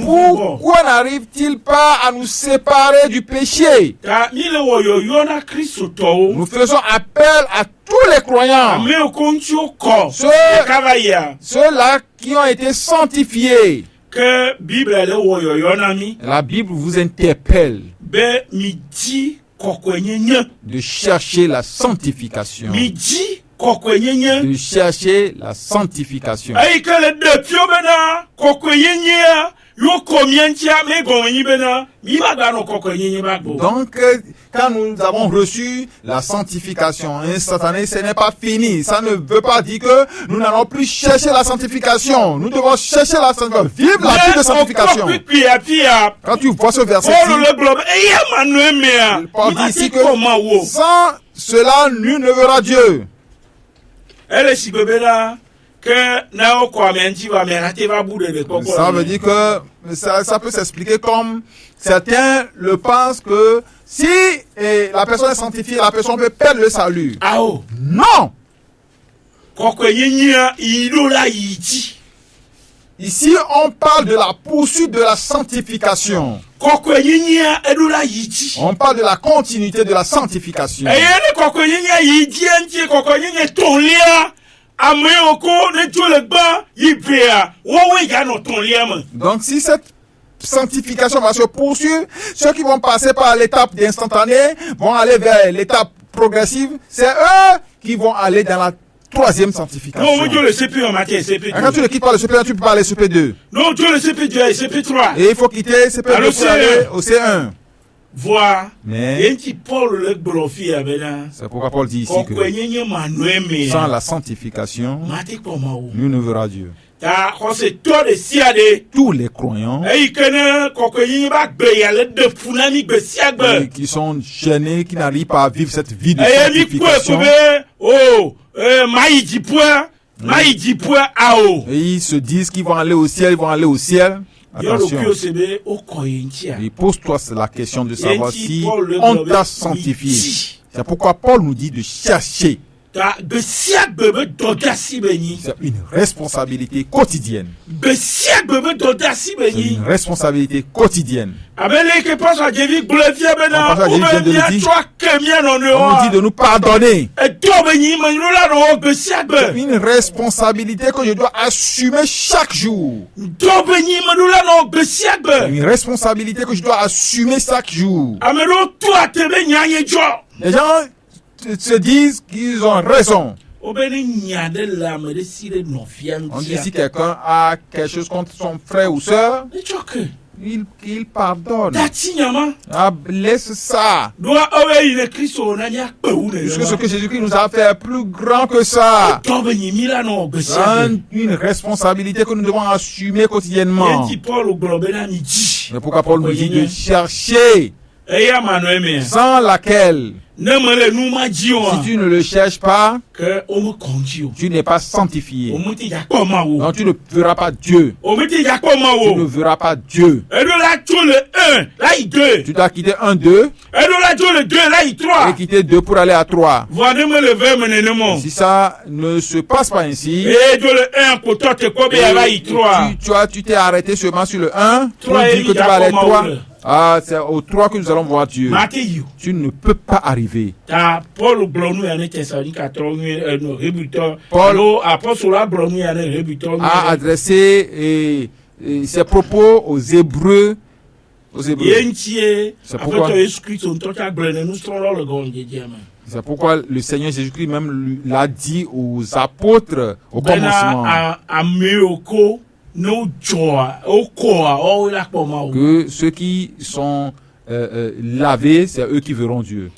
Pourquoi n'arrive-t-il pas à nous séparer du péché? Nous faisons appel à tous les croyants, ceux-là qui ont été sanctifiés. La Bible vous interpelle de chercher la sanctification. De chercher la sanctification. Donc, quand nous avons reçu la sanctification instantanée, ce n'est pas fini. Ça ne veut pas dire que nous n'allons plus chercher la sanctification. Nous devons chercher la sanctification. Vivre la vie de sanctification. Quand tu vois ce verset, Paul dit ici que sans cela, nul ne verra Dieu. elle est si bébé là que na quoi mais tu vas mais rater va bout de quoi. Ça veut dire que ça peut s'expliquer comme certains le pensent que si la personne est sanctifiée, la personne peut perdre le salut. Ah oh. Non. Ici, on parle de la poursuite de la sanctification. On parle de la continuité de la sanctification. Donc, si cette sanctification va se poursuivre, ceux qui vont passer par l'étape d'instantané vont aller vers l'étape progressive. C'est eux qui vont aller dans la troisième sanctification. Non, le CP1 matin, CP2. Quand tu ne quittes pas le CP1, tu peux pas aller CP2. Non, tu le CP2 et CP3. Et il faut quitter CP2 pour aller au C1. Voir. Mais c'est pourquoi Paul dit ici que sans la sanctification, nous ne verrons Dieu. Tous les croyants qui sont gênés, qui n'arrivent pas à vivre cette vie de sanctification, et ils se disent qu'ils vont aller au ciel, ils vont aller au ciel. Attention. Et pose-toi la question de savoir si on t'a sanctifié. C'est pourquoi Paul nous dit de chercher. C'est une responsabilité quotidienne. C'est une responsabilité quotidienne. On nous dit de nous pardonner. C'est une responsabilité que je dois assumer chaque jour. Une responsabilité que je dois assumer chaque jour. Les gens se disent qu'ils ont raison. On dit si quelqu'un a quelque chose contre son frère ou soeur, il pardonne. Laisse ça. Puisque ce que Jésus-Christ nous a fait est plus grand que ça. Une responsabilité que nous devons assumer quotidiennement. Mais pourquoi Paul nous dit de chercher, sans laquelle, si tu ne le cherches pas, tu n'es pas sanctifié. Donc tu ne verras pas Dieu. Tu ne verras pas Dieu. Tu dois quitter 1, 2. Et quitter 2 pour aller à 3. Si ça ne se passe pas ainsi, tu t'es arrêté seulement sur le 1. Tu dis que tu vas aller à 3. Ah, c'est au 3 que nous allons voir Dieu. Tu ne peux pas arriver. Paul a adressé ses propos aux Hébreux. C'est pourquoi le Seigneur Jésus-Christ même l'a dit aux apôtres au commencement. Que ceux qui sont lavés, c'est eux qui verront Dieu.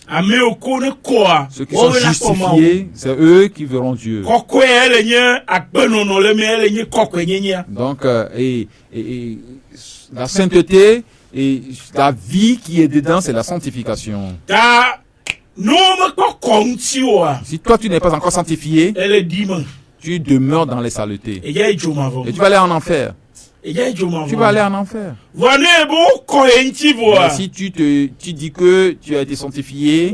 Ceux qui sont justifiés, c'est eux qui verront Dieu. Donc, la sainteté et la vie qui est dedans, c'est la sanctification. Si toi tu n'es pas encore sanctifié, tu demeures dans les saletés. Et tu vas aller en enfer. Tu vas aller en enfer. Si tu dis que tu as été sanctifié,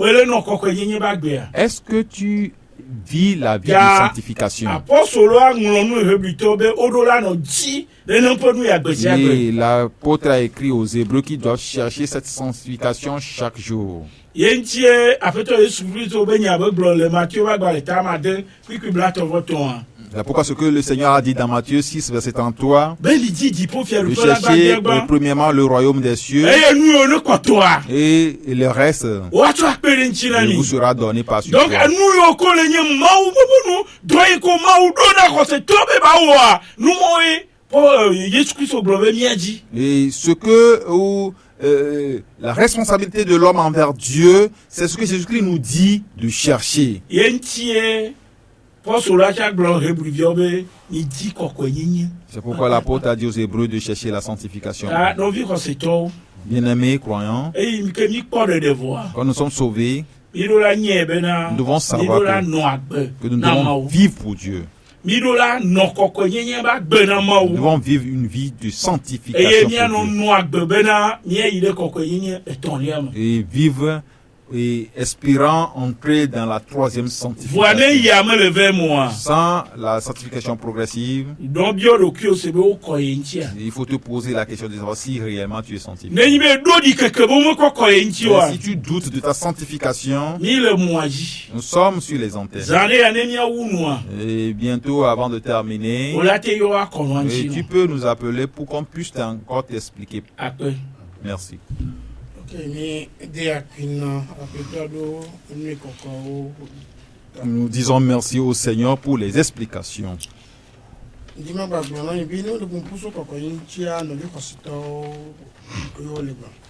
est-ce que tu vis la vie de sanctification? Et l'apôtre a écrit aux Hébreux qui doivent chercher cette sanctification chaque jour. C'est pourquoi ce que le Seigneur a dit dans Matthieu 6, verset 33, de chercher premièrement le royaume des cieux et le reste vous sera donné par suite. Et ce que la responsabilité de l'homme envers Dieu, c'est ce que Jésus-Christ nous dit de chercher. C'est pourquoi l'apôtre a dit aux Hébreux de chercher la sanctification. Bien-aimés croyants, quand nous sommes sauvés, Nous devons savoir que nous devons vivre pour Dieu. Nous devons vivre une vie de sanctification et vivre et espérant entrer dans la 3e sanctification. Sans la sanctification progressive, il faut te poser la question de savoir si réellement tu es sanctifié. Si tu doutes de ta sanctification, nous sommes sur les antennes. Et bientôt, avant de terminer, et tu peux nous appeler pour qu'on puisse encore t'expliquer. Merci. Nous disons merci au Seigneur pour les explications.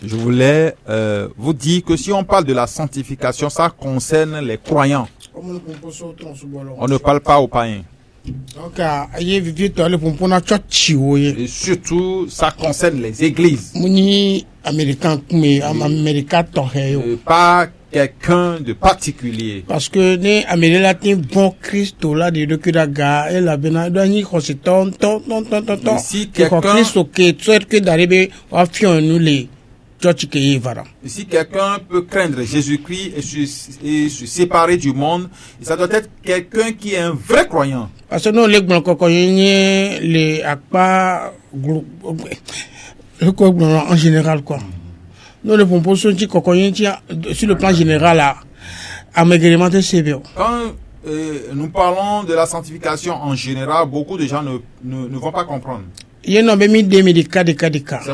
Je voulais vous dire que si on parle de la sanctification, ça concerne les croyants. On ne parle pas aux païens. Et surtout, ça concerne les églises. Pas quelqu'un de particulier. Parce que les Américains bon Christ là de Kuraga et la Benadani conséquent si quelqu'un si quelqu'un peut craindre Jésus-Christ et se séparer du monde, ça doit être quelqu'un qui est un vrai croyant. Parce que nous les akpa en général quoi. Nous les propositions qui sur le plan général là amaigrement sévère. Quand nous parlons de la sanctification en général, beaucoup de gens ne vont pas comprendre. C'est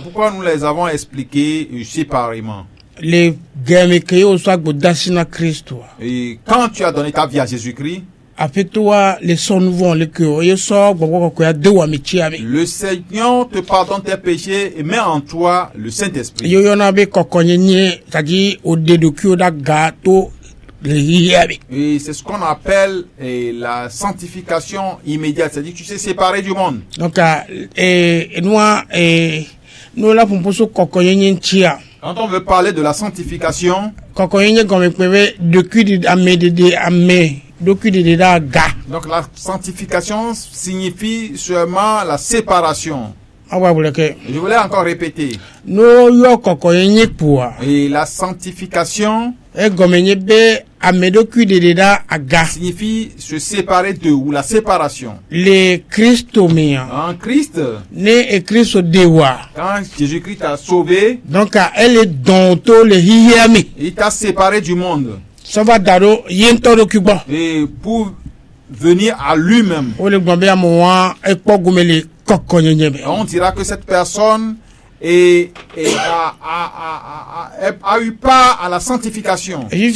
pourquoi nous les avons expliqués séparément. Et quand tu as donné ta vie à Jésus-Christ, le Seigneur te pardonne tes péchés et met en toi le Saint-Esprit. Et c'est ce qu'on appelle la sanctification immédiate, c'est-à-dire que tu sais séparer du monde. Donc, nous là pour quand on veut parler de la sanctification, donc la sanctification signifie seulement la séparation. Je voulais encore répéter. Et la sanctification signifie se séparer de ou la séparation. En Christ, quand Jésus-Christ t'a sauvé, donc elle est dans il t'a séparé du monde. Et pour venir à lui-même. On dira que cette personne a eu part à la sanctification. Et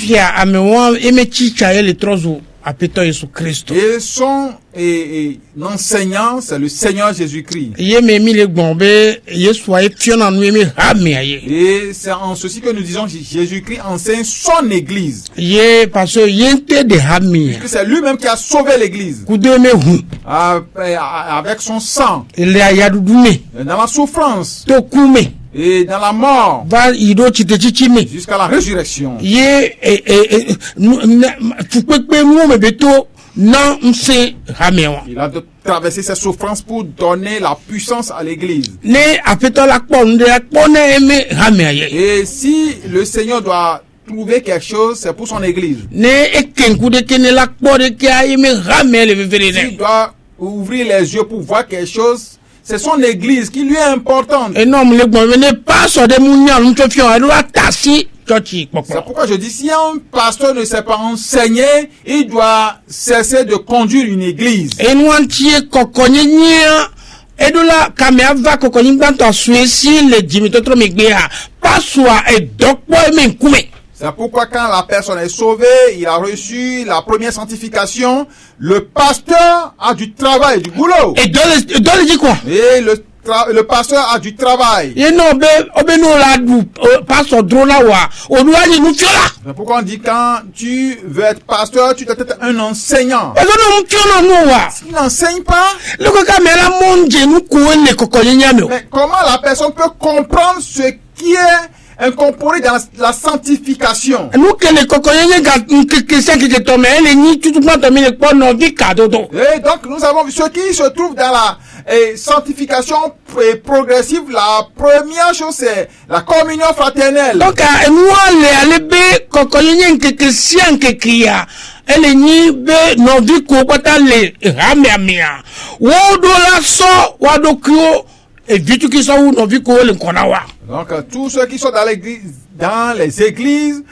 son enseignant, c'est le Seigneur Jésus-Christ. Et c'est en ceci que nous disons que Jésus-Christ enseigne son église. Parce que c'est lui-même qui a sauvé l'église. Avec son sang. Dans la souffrance. Et dans la mort jusqu'à la résurrection. Il a traversé ces souffrances pour donner la puissance à l'église. Et si le Seigneur doit trouver quelque chose, c'est pour son église. Il doit ouvrir les yeux pour voir quelque chose. C'est son église qui lui est importante. C'est pourquoi je dis, si un pasteur ne sait pas enseigner, il doit cesser de conduire une église. C'est pourquoi quand la personne est sauvée, il a reçu la première sanctification, le pasteur a du travail, du boulot. Et le pasteur a du travail. C'est pourquoi on dit quand tu veux être pasteur, tu dois être un enseignant. S'il n'enseigne pas, mais comment la personne peut comprendre ce qui est incorporé dans la sanctification. Nous que les cocoyens chrétiens qui te tombent, les nids tout le monde tombe les points non vie cadeau. Et donc nous avons vu ceux qui se trouvent dans la sanctification progressive. La première chose c'est la communion fraternelle. Donc nous les allez cocoyens chrétiens qui crient. Elle ni be non vie ko pata le ramia. Wo do la so wa do kio et vitu qui sont non vie ko le konawa. Donc tous ceux qui sont dans les églises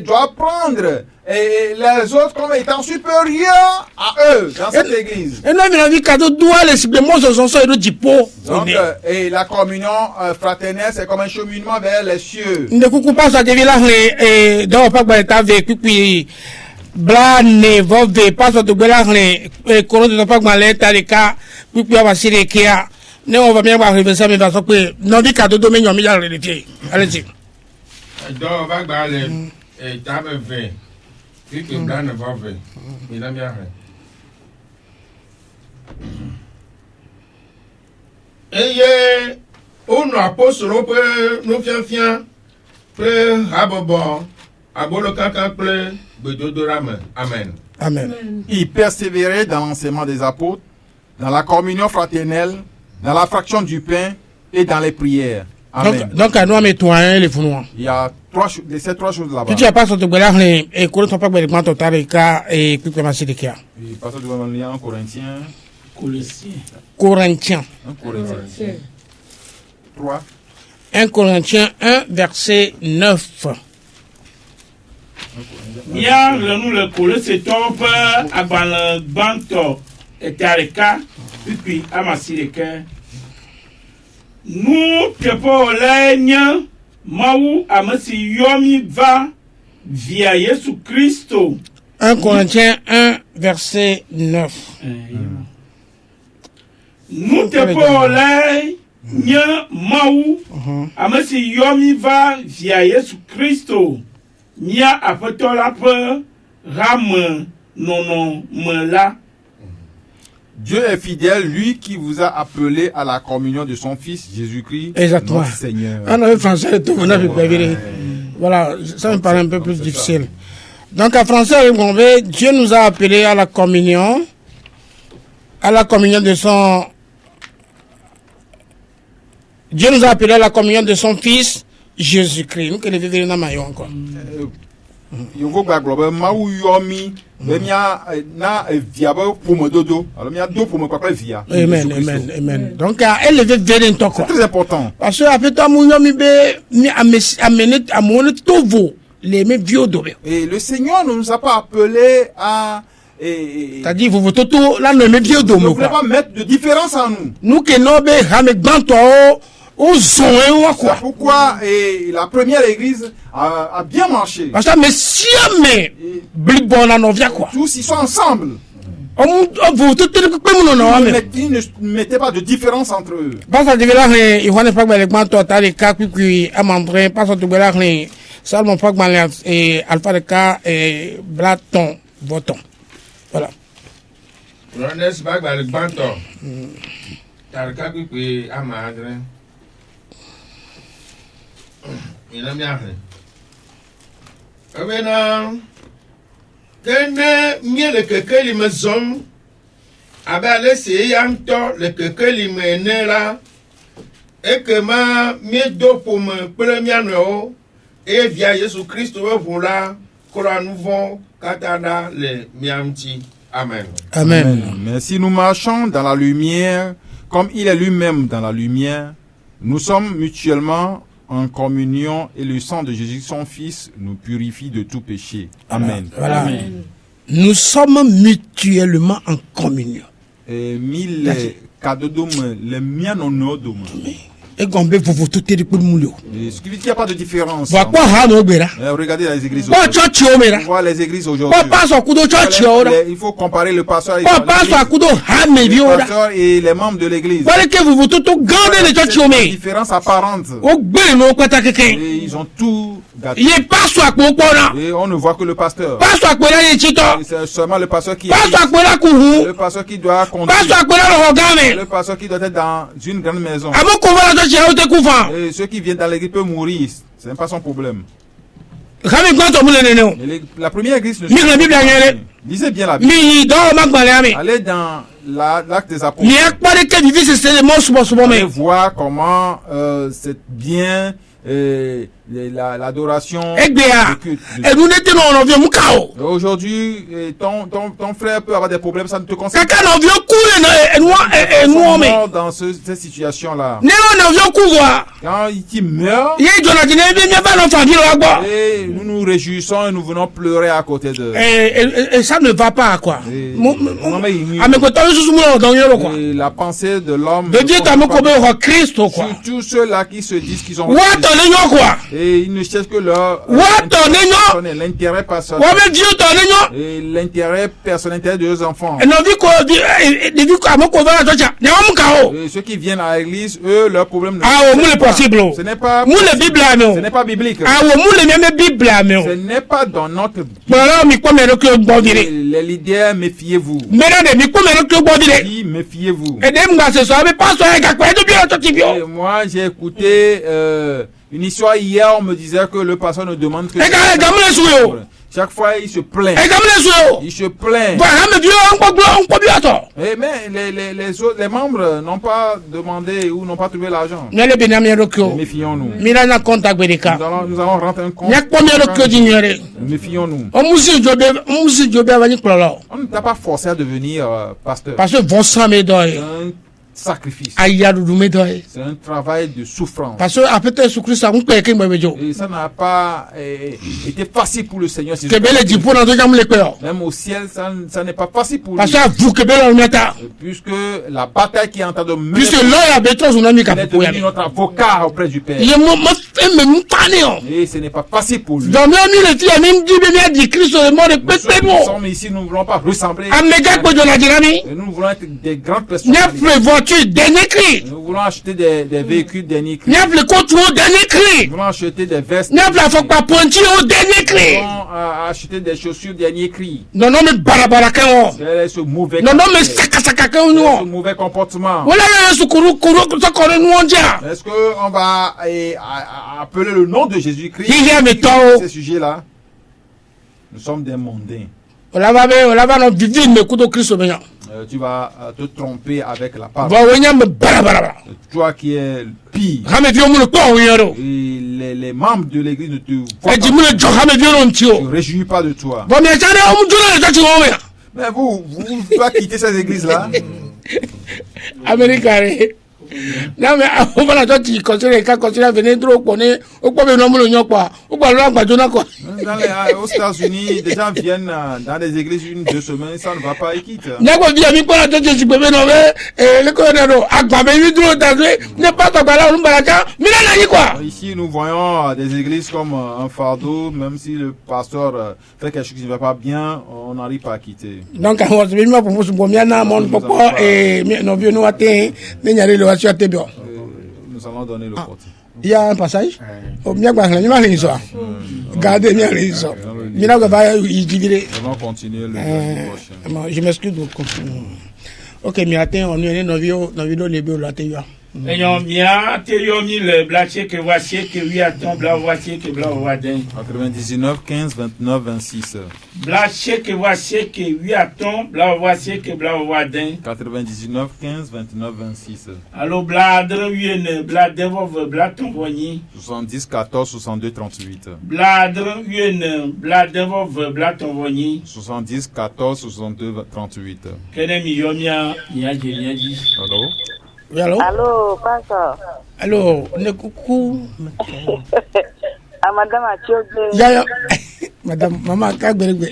doivent prendre les autres comme étant supérieurs à eux dans cette église. Et nous avons vu cadeau doit les suppléments sont sur le dipo. Donc et la communion fraternelle c'est comme un cheminement vers les cieux. Ne coucou pas ça devient là et dans pas ba ta vécu puis bla ne vove pas ça de bla ne coro de pas malé talika puis va sire kia. Ne on va bien voir arriver ça mais va so que non dit cadeau do menyo mi ya le tie. Allez-y. Do va gba le ta me ve. Puis que bla ne vove. Il a bien rien. Eye onu apostolo pe no fiafia pe abobo abolo kankan pe bedodorame. Amen. Amen. Il persévérait dans l'enseignement des apôtres, dans la communion fraternelle, dans la fraction du pain et dans les prières. Amen. Donc à nous mettoyer les founois. Il y a ces trois choses là-bas. Tu as pas sorti de là et qu'on ne pas de quand total et puis comment c'est qu'il y a. Il passe de lien en Corinthiens. Corinthiens. 3. 1 Corinthiens 1 verset 9. Nia le nous le coller c'est top abal banto et tareka puis amasireke. Nous te polenya mau amasi yomi va via Jésus Christo. 1 Corinthiens 1 verset 9. Nous te polenya mau amasi yomi va via Jésus Christo. Nia apatola pe ram non me la. Dieu est fidèle, lui qui vous a appelé à la communion de son Fils Jésus-Christ, Exactement. notre Seigneur. En avait français, tout le monde. Voilà, ça me paraît un peu plus difficile. Donc en français, Dieu nous a appelés à la communion de son. Dieu nous a appelés à la communion de son Fils Jésus-Christ. Nous que les vivons dans Maillon encore. Yongo global mau yomi bemia na viabo pomododo alors mia do pomo papa via. Amen, amen, amen. Donc elle veut venir en c'est très important. Parce que après toi mu yomi be ni amener à mon tovo les mêmes vieux dobe. Et le Seigneur ne nous a pas appelés à c'est-à-dire vous toto là ne me vieux ne domo voulez pas mettre de différence en nous. Nous que nobe rame banto c'est pourquoi la première église a bien marché. Parce que mais si mais bon on vient quoi. Tous ils sont ensemble. Vous tout Ils ne mettaient pas de différence entre eux. Parce que là il faut pas avec banto les cas puis amandrin parce que là seulement pas mal et alpha de cas et blaton voton. Voilà. Rondes bag avec banto. Tarka puis amandrin. Il a bien fait. Maintenant, quand mieux le que les maisons, à laisser yanto le que les menés là, et que ma mieux d'eau pour me premier numéro, et via Jésus-Christ, voilà, qu'on nouveau, katana le miamti. Amen. Amen. Mais si nous marchons dans la lumière, comme il est lui-même dans la lumière, nous sommes mutuellement en communion et le sang de Jésus, son Fils, nous purifie de tout péché. Amen. Voilà. Amen. Nous sommes mutuellement en communion. Et mille cadeaux d'homme, les miens non d'homme. Et gombe vous tout est pour moulio. Ce qui veut dire qu'il n'y a pas de différence. Regardez les églises aujourd'hui. On voit les églises aujourd'hui. Il faut comparer le pasteur et les membres de l'église. Vous tout gardez les différence apparente. Et ils ont tout gâteau. Ye passe à Popona. Et on ne voit que le pasteur. Passe à Pola Yechito. Et c'est seulement le pasteur qui Passe à Pola Kuhu. le pasteur qui doit Passe conduire. à Pola Rogame. Le pasteur qui doit être dans une grande maison. Amo Kovala Tochi Aote Kufa. Et ceux qui viennent dans l'église peuvent mourir. Ce n'est pas son problème. Kami Gwanto Mouleneno. Et la première église ne Lis la Bible à Nyere. lisez bien la Bible. Mi do Magbalami. Allez dans l'acte des apôtres. Mi Akpade ke vivi c'est le mot subo Allez me. voir comment c'est bien l'adoration. Egbea. le culte. Et nous n'étions en avion Mukao. Aujourd'hui, ton frère peut avoir des problèmes, ça ne te concerne Kaka na avion coule et nous mais. pas. Dans cette situation-là. Ne on avion couvre. Quand il meurt, Ye Jonathan Ebi mi ba l'enfant dire là-bas. et nous nous réjouissons et nous venons pleurer à côté d'eux. Et ça ne va pas quoi. Non, mais il- Amekota Yesu mo dans yoro quoi. Et la pensée de l'homme. De Dieu t'a mis comme un Christ quoi. Surtout ceux-là qui se disent qu'ils ont. What on est quoi. Et ils ne cherchent que leur What on est personnel, l'intérêt personnel. Wa me Dieu t'en est Et l'intérêt personnel de leurs enfants. et non vi ko de vi ko amoko va la tocha. Ne am ka o. Et ceux qui viennent à l'église, eux, leur problème Ah o mu le possible. Ce n'est pas. Mu le Bible Ce ame. n'est pas biblique. Ah o mu le même Bible Ce ame. n'est pas dans notre. Bara mi ko me ko bo dire. Les leaders, méfiez-vous. Mera de mi ko me ko bo dire. Qui méfiez-vous. Et dem ga se so be pas so e ga kwa de bi o to ti Et bio. moi, j'ai écouté une histoire hier, on me disait que le pasteur ne demande que. E ga mu le su yo. Chaque fois, il se plaint. E ga mu le su yo. Il se plaint. Ba ha me bi o nko bi ato. Mais les membres n'ont pas demandé ou n'ont pas trouvé l'argent. Ne le benam yero ko. Méfions-nous. Mira na contact bedeka. Nous allons rentrer un compte. Nyak pom yero ko di nyere. Méfions-nous. O musi jobe avani klolo. On ne t'a pas forcé à devenir pasteur. Parce que vont sans me C'est doy. un sacrifice. Ayadu du me doy. C'est un travail de souffrance. Parce que après Jésus Christ a unpe ke mbe jo. Et ça n'a pas été facile pour le Seigneur. Que bele di pour dans jam le ko. Même au ciel, ça n'est pas facile pour lui. Parce que vous que bele on meta. Puisque la bataille qui est en train de mener, Puisque là ya beto son ami ka il est pour devenu ya. notre avocat auprès du Père. Ye mo me mpane on. Et ce n'est pas facile pour lui. Dans mi le ti ami di be mi di Christ le mort de Nous pepemo. sommes ici, nous ne voulons pas ressembler. Amega ko de la dinami. Et nous voulons être des grandes personnes. Nya pre voiture dernier cri. Nous voulons acheter des véhicules dernier cri. Nya pre contrôle dernier Nous cri. voulons acheter des vestes. Nya pre fok pa ponti au dernier Nous cri. voulons acheter des chaussures dernier cri. Non non me barabara kan o. Quel est ce mauvais Non non me caractère? saka kan Quel est ce no. mauvais comportement? Wala ya su kuru so ko no onja. Est-ce qu'on va appeler le nom de Jésus-Christ Il y a mes temps. sur ces sujets-là? Nous sommes des mondains. Wala va no vivi me kudo Christ o benya. Tu vas te tromper avec la parole. Va wenya me barabara. Toi qui es pire. Hame vi omu ko yero. Et les membres de l'église ne te voient E di mu le jo hame vi on ne tio. réjouis pas de toi. Ba me chane omu jona le tati o me. Mais vous doit quitter ces églises-là. America re. Na me o bala to ti consider ka consider venir trop connaît o ko be no mu lo nyon pa. O gba lo agbajo na ko. Aux États-Unis, des gens viennent dans des églises 1-2 semaines, ça ne va pas, ils quittent. Na ko vi ami ko la to ti be no be le ko na do agba me vi duro da ne pas to gba la o mbara ka mi na yi kwa. Ici, nous voyons des églises comme un fardeau, même si le pasteur fait quelque chose qui ne va pas bien, on n'arrive pas à quitter. Donc on se met pour vous bien na mon papa et no vi no atin ne nyare le wasio atebio. Nous allons donner le porte. Il y a un passage. Au bien quoi, il m'a rien ça. Gardez bien les ça. Mais là, va y diviser. Nous allons continuer le prochain. Je m'excuse beaucoup. Ok, mais attends, on est dans vidéo les bio là tu vois. Ayons bien, téliomi le blaché que voici que oui attend blanc voici que blanc wadin. 99 15 29 26. Blaché que voici que oui attend blanc voici que blanc wadin. 99 15 29 26. Allo bladre oui ne bladre vov blaton voigny. 70 14 62 38. Bladre oui ne bladre vov blaton voigny. 70 14 62 38. Kene mi yomia ya di. Allô? Oui, allô? Allô, pasteur. Allô, ne coucou. À madame Atiobe. Ya madame, maman, kagbergbe.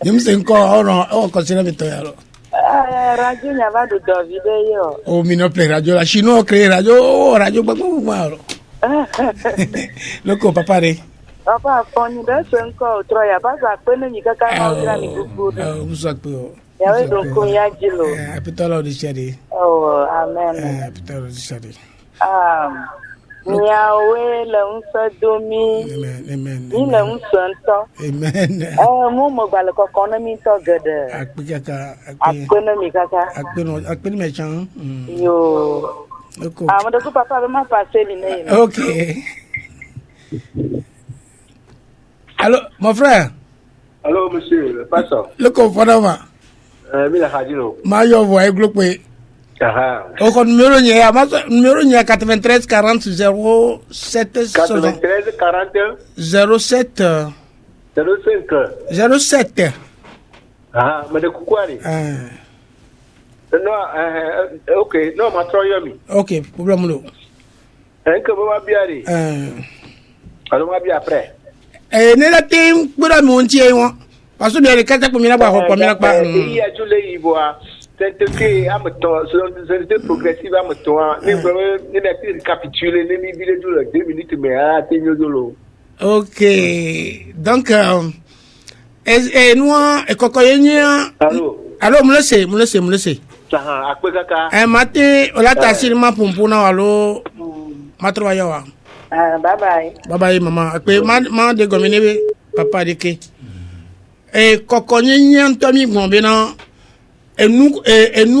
Je me sens encore on considère mes toyalo. Radio n'y a pas de vidéo. Oh, mino play radio la chino créer radio bagou. Loko papa re. Papa, on y a ce encore trop, il n'y a pas à peine ni caca à mi coucou. Vous êtes peu. Il y avait donc un yagilo. Peut-être de chéri. Oh, amen. Peut-être de chéri. Miawe le ŋusẽ domi. Amen. Mi le ŋusẽ ŋutɔ. Amen. Mu megba le kɔkɔ ne mi ŋutɔ geɖe. Akpe kaka. Akpe ne mi kaka. Akpe ne metsã. Yo. Ame ɖe ko papa be ma passe li ne yi. Ok. Allô, mon frère. Allô, monsieur le pasteur. Le confondant. Mi le hadiro. Ma yo voye glope. Au numéro numéro 93 40 07 93 40 07 05 07. Ah, mais de quoi non, ok, non, ma troyomi. Ok, problème lo. Que va bien alors va bien après. Ne la tim pura monti parce que bien les quatre pour mina ba ko mina ba. Il y a tous les ivoires. C'est que à me c'est progressif à me toi. Ne n'a plus récapituler, ne mi vile tout le 2 minutes mais ah tenyo dolo. Ok. Donc nous et kokoyenya. Allô, me laissez. Ah, akwe kaka. Matin, on a tassé ma pompona allo matroyawa. Bye bye maman. Akwe ma de gomine papa de ke. Kokoyenya ntomi gombena. Et nous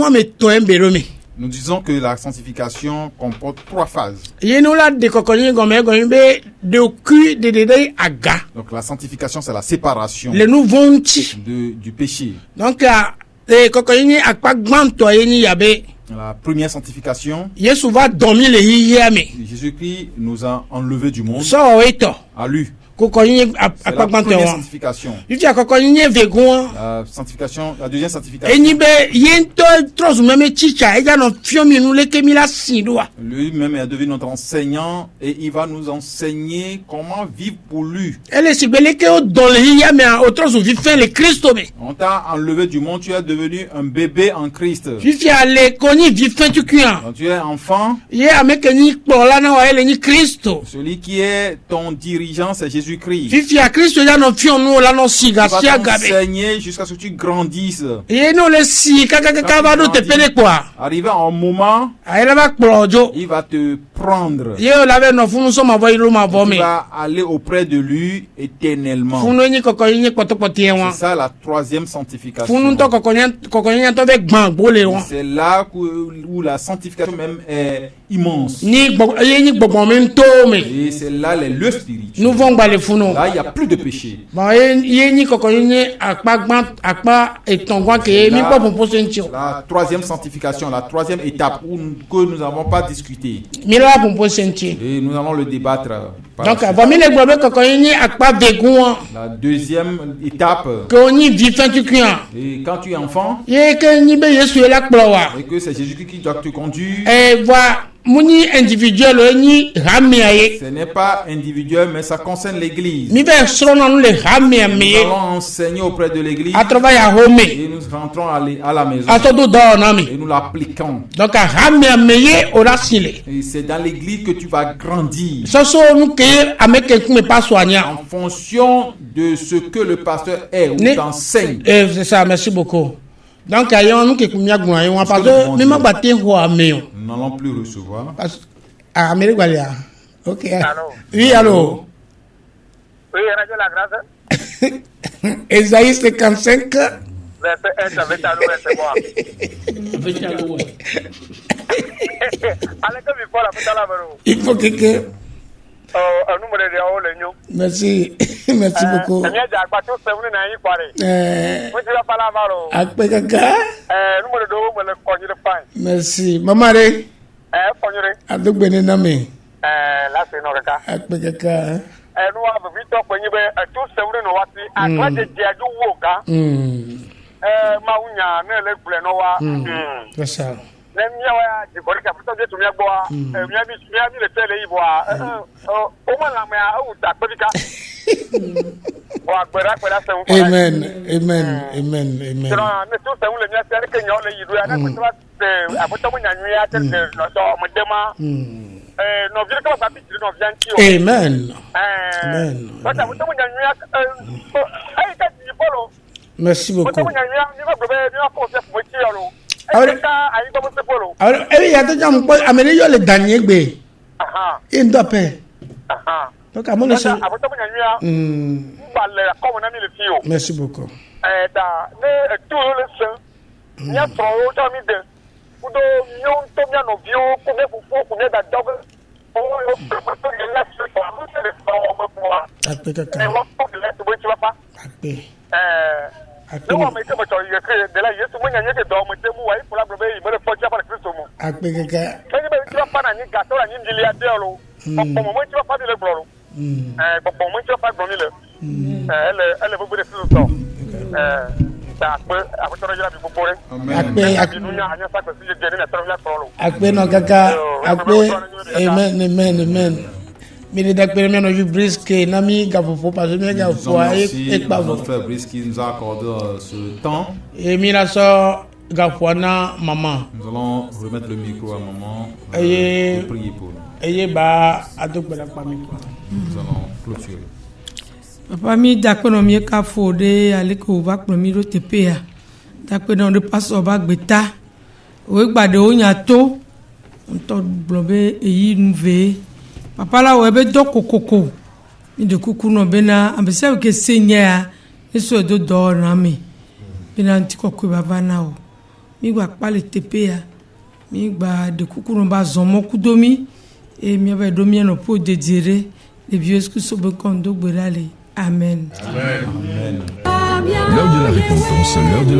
mettons un béromé. Nous disons que la sanctification comporte 3 phases. Donc la sanctification, c'est la séparation du péché. Donc, la première sanctification, Jésus-Christ nous a enlevés du monde, a lu. C'est la première sanctification. La sanctification, la deuxième sanctification. Lui-même est devenu notre enseignant et il va nous enseigner comment vivre pour lui. On t'a enlevé du monde, tu es devenu un bébé en Christ. Quand tu es enfant, celui qui est ton dirigeant, c'est Jésus-Christ. Il va t'enseigner jusqu'à ce que tu grandisses. Arrivé à un moment, il va te prendre. Tu vas aller auprès de lui éternellement. C'est ça la troisième sanctification. C'est là où la sanctification même est immense. Et c'est là les lieux spirituels. Là, il n'y a plus de péché. La troisième sanctification, la troisième étape que nous n'avons pas discuté. Et nous allons le débattre. Donc, la deuxième étape, et quand tu es enfant, et que c'est Jésus qui doit te conduire, ce n'est pas individuel, mais ça concerne l'église. Nous allons enseigner auprès de l'église et nous rentrons à la maison et nous l'appliquons. Et c'est dans l'église que tu vas grandir en fonction de ce que le pasteur est ou t'enseigne. C'est ça, merci beaucoup. Donc, nous n'allons plus recevoir. Ok. Oui, allô. Oui, Radio La Grâce. Esaïe 55. Verset 1, ça va t'allouer, c'est moi. Il faut que... Merci. Merci beaucoup. Merci. Maman, Adok Benename. Amen. Merci beaucoup. Alors, il y a des gens qui le dernier. Et une paix. Donc, à mon avis, merci beaucoup. Amen. Mais d'après nous avons brisque nami gafo parce que nous gafo et pas frère Brice qui nous a accordé ce temps. Et mina so gafo na maman. Nous allons remettre le micro à maman et prier pour nous. Et ba adokbela pa micro. Nous allons clôturer. Papa mi d'akono mi ka fode ale ko ba pon mi ro tepea. D'akono de pastor ba gbeta. O gbade o nya to. On to blobe eyi nve. Papa la webe do kokoko. Mi de kuku no bena ambese ke senya eso do do na mi. Bena nti kokko baba na o. Mi gba pale tepea. Mi gba de kuku no ba zomo kudomi e mi aba do mi no po dedire les vieux que so be kondo gberale. Amen. Amen. L'heure de la repentance, l'heure de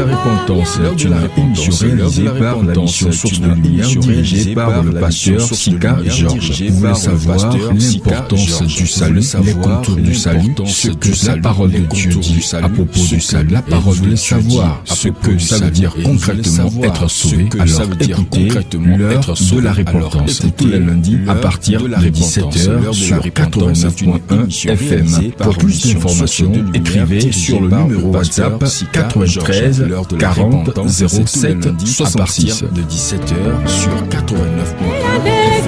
la repentance, une émission réalisée par la mission Source de Lumière dirigée par le pasteur Sika Georges. Vous voulez savoir l'importance du salut, les contours du salut, ce que la parole de Dieu dit à propos du salut, la parole de savoir ce que ça veut dire concrètement être sauvé. Alors écoutez l'heure de la repentance tous les lundis à partir de 17h sur 89.1 FM. Pour plus d'informations, écrivez sur le numéro WhatsApp 93 40 07 66 de 17h sur 89.1 FM.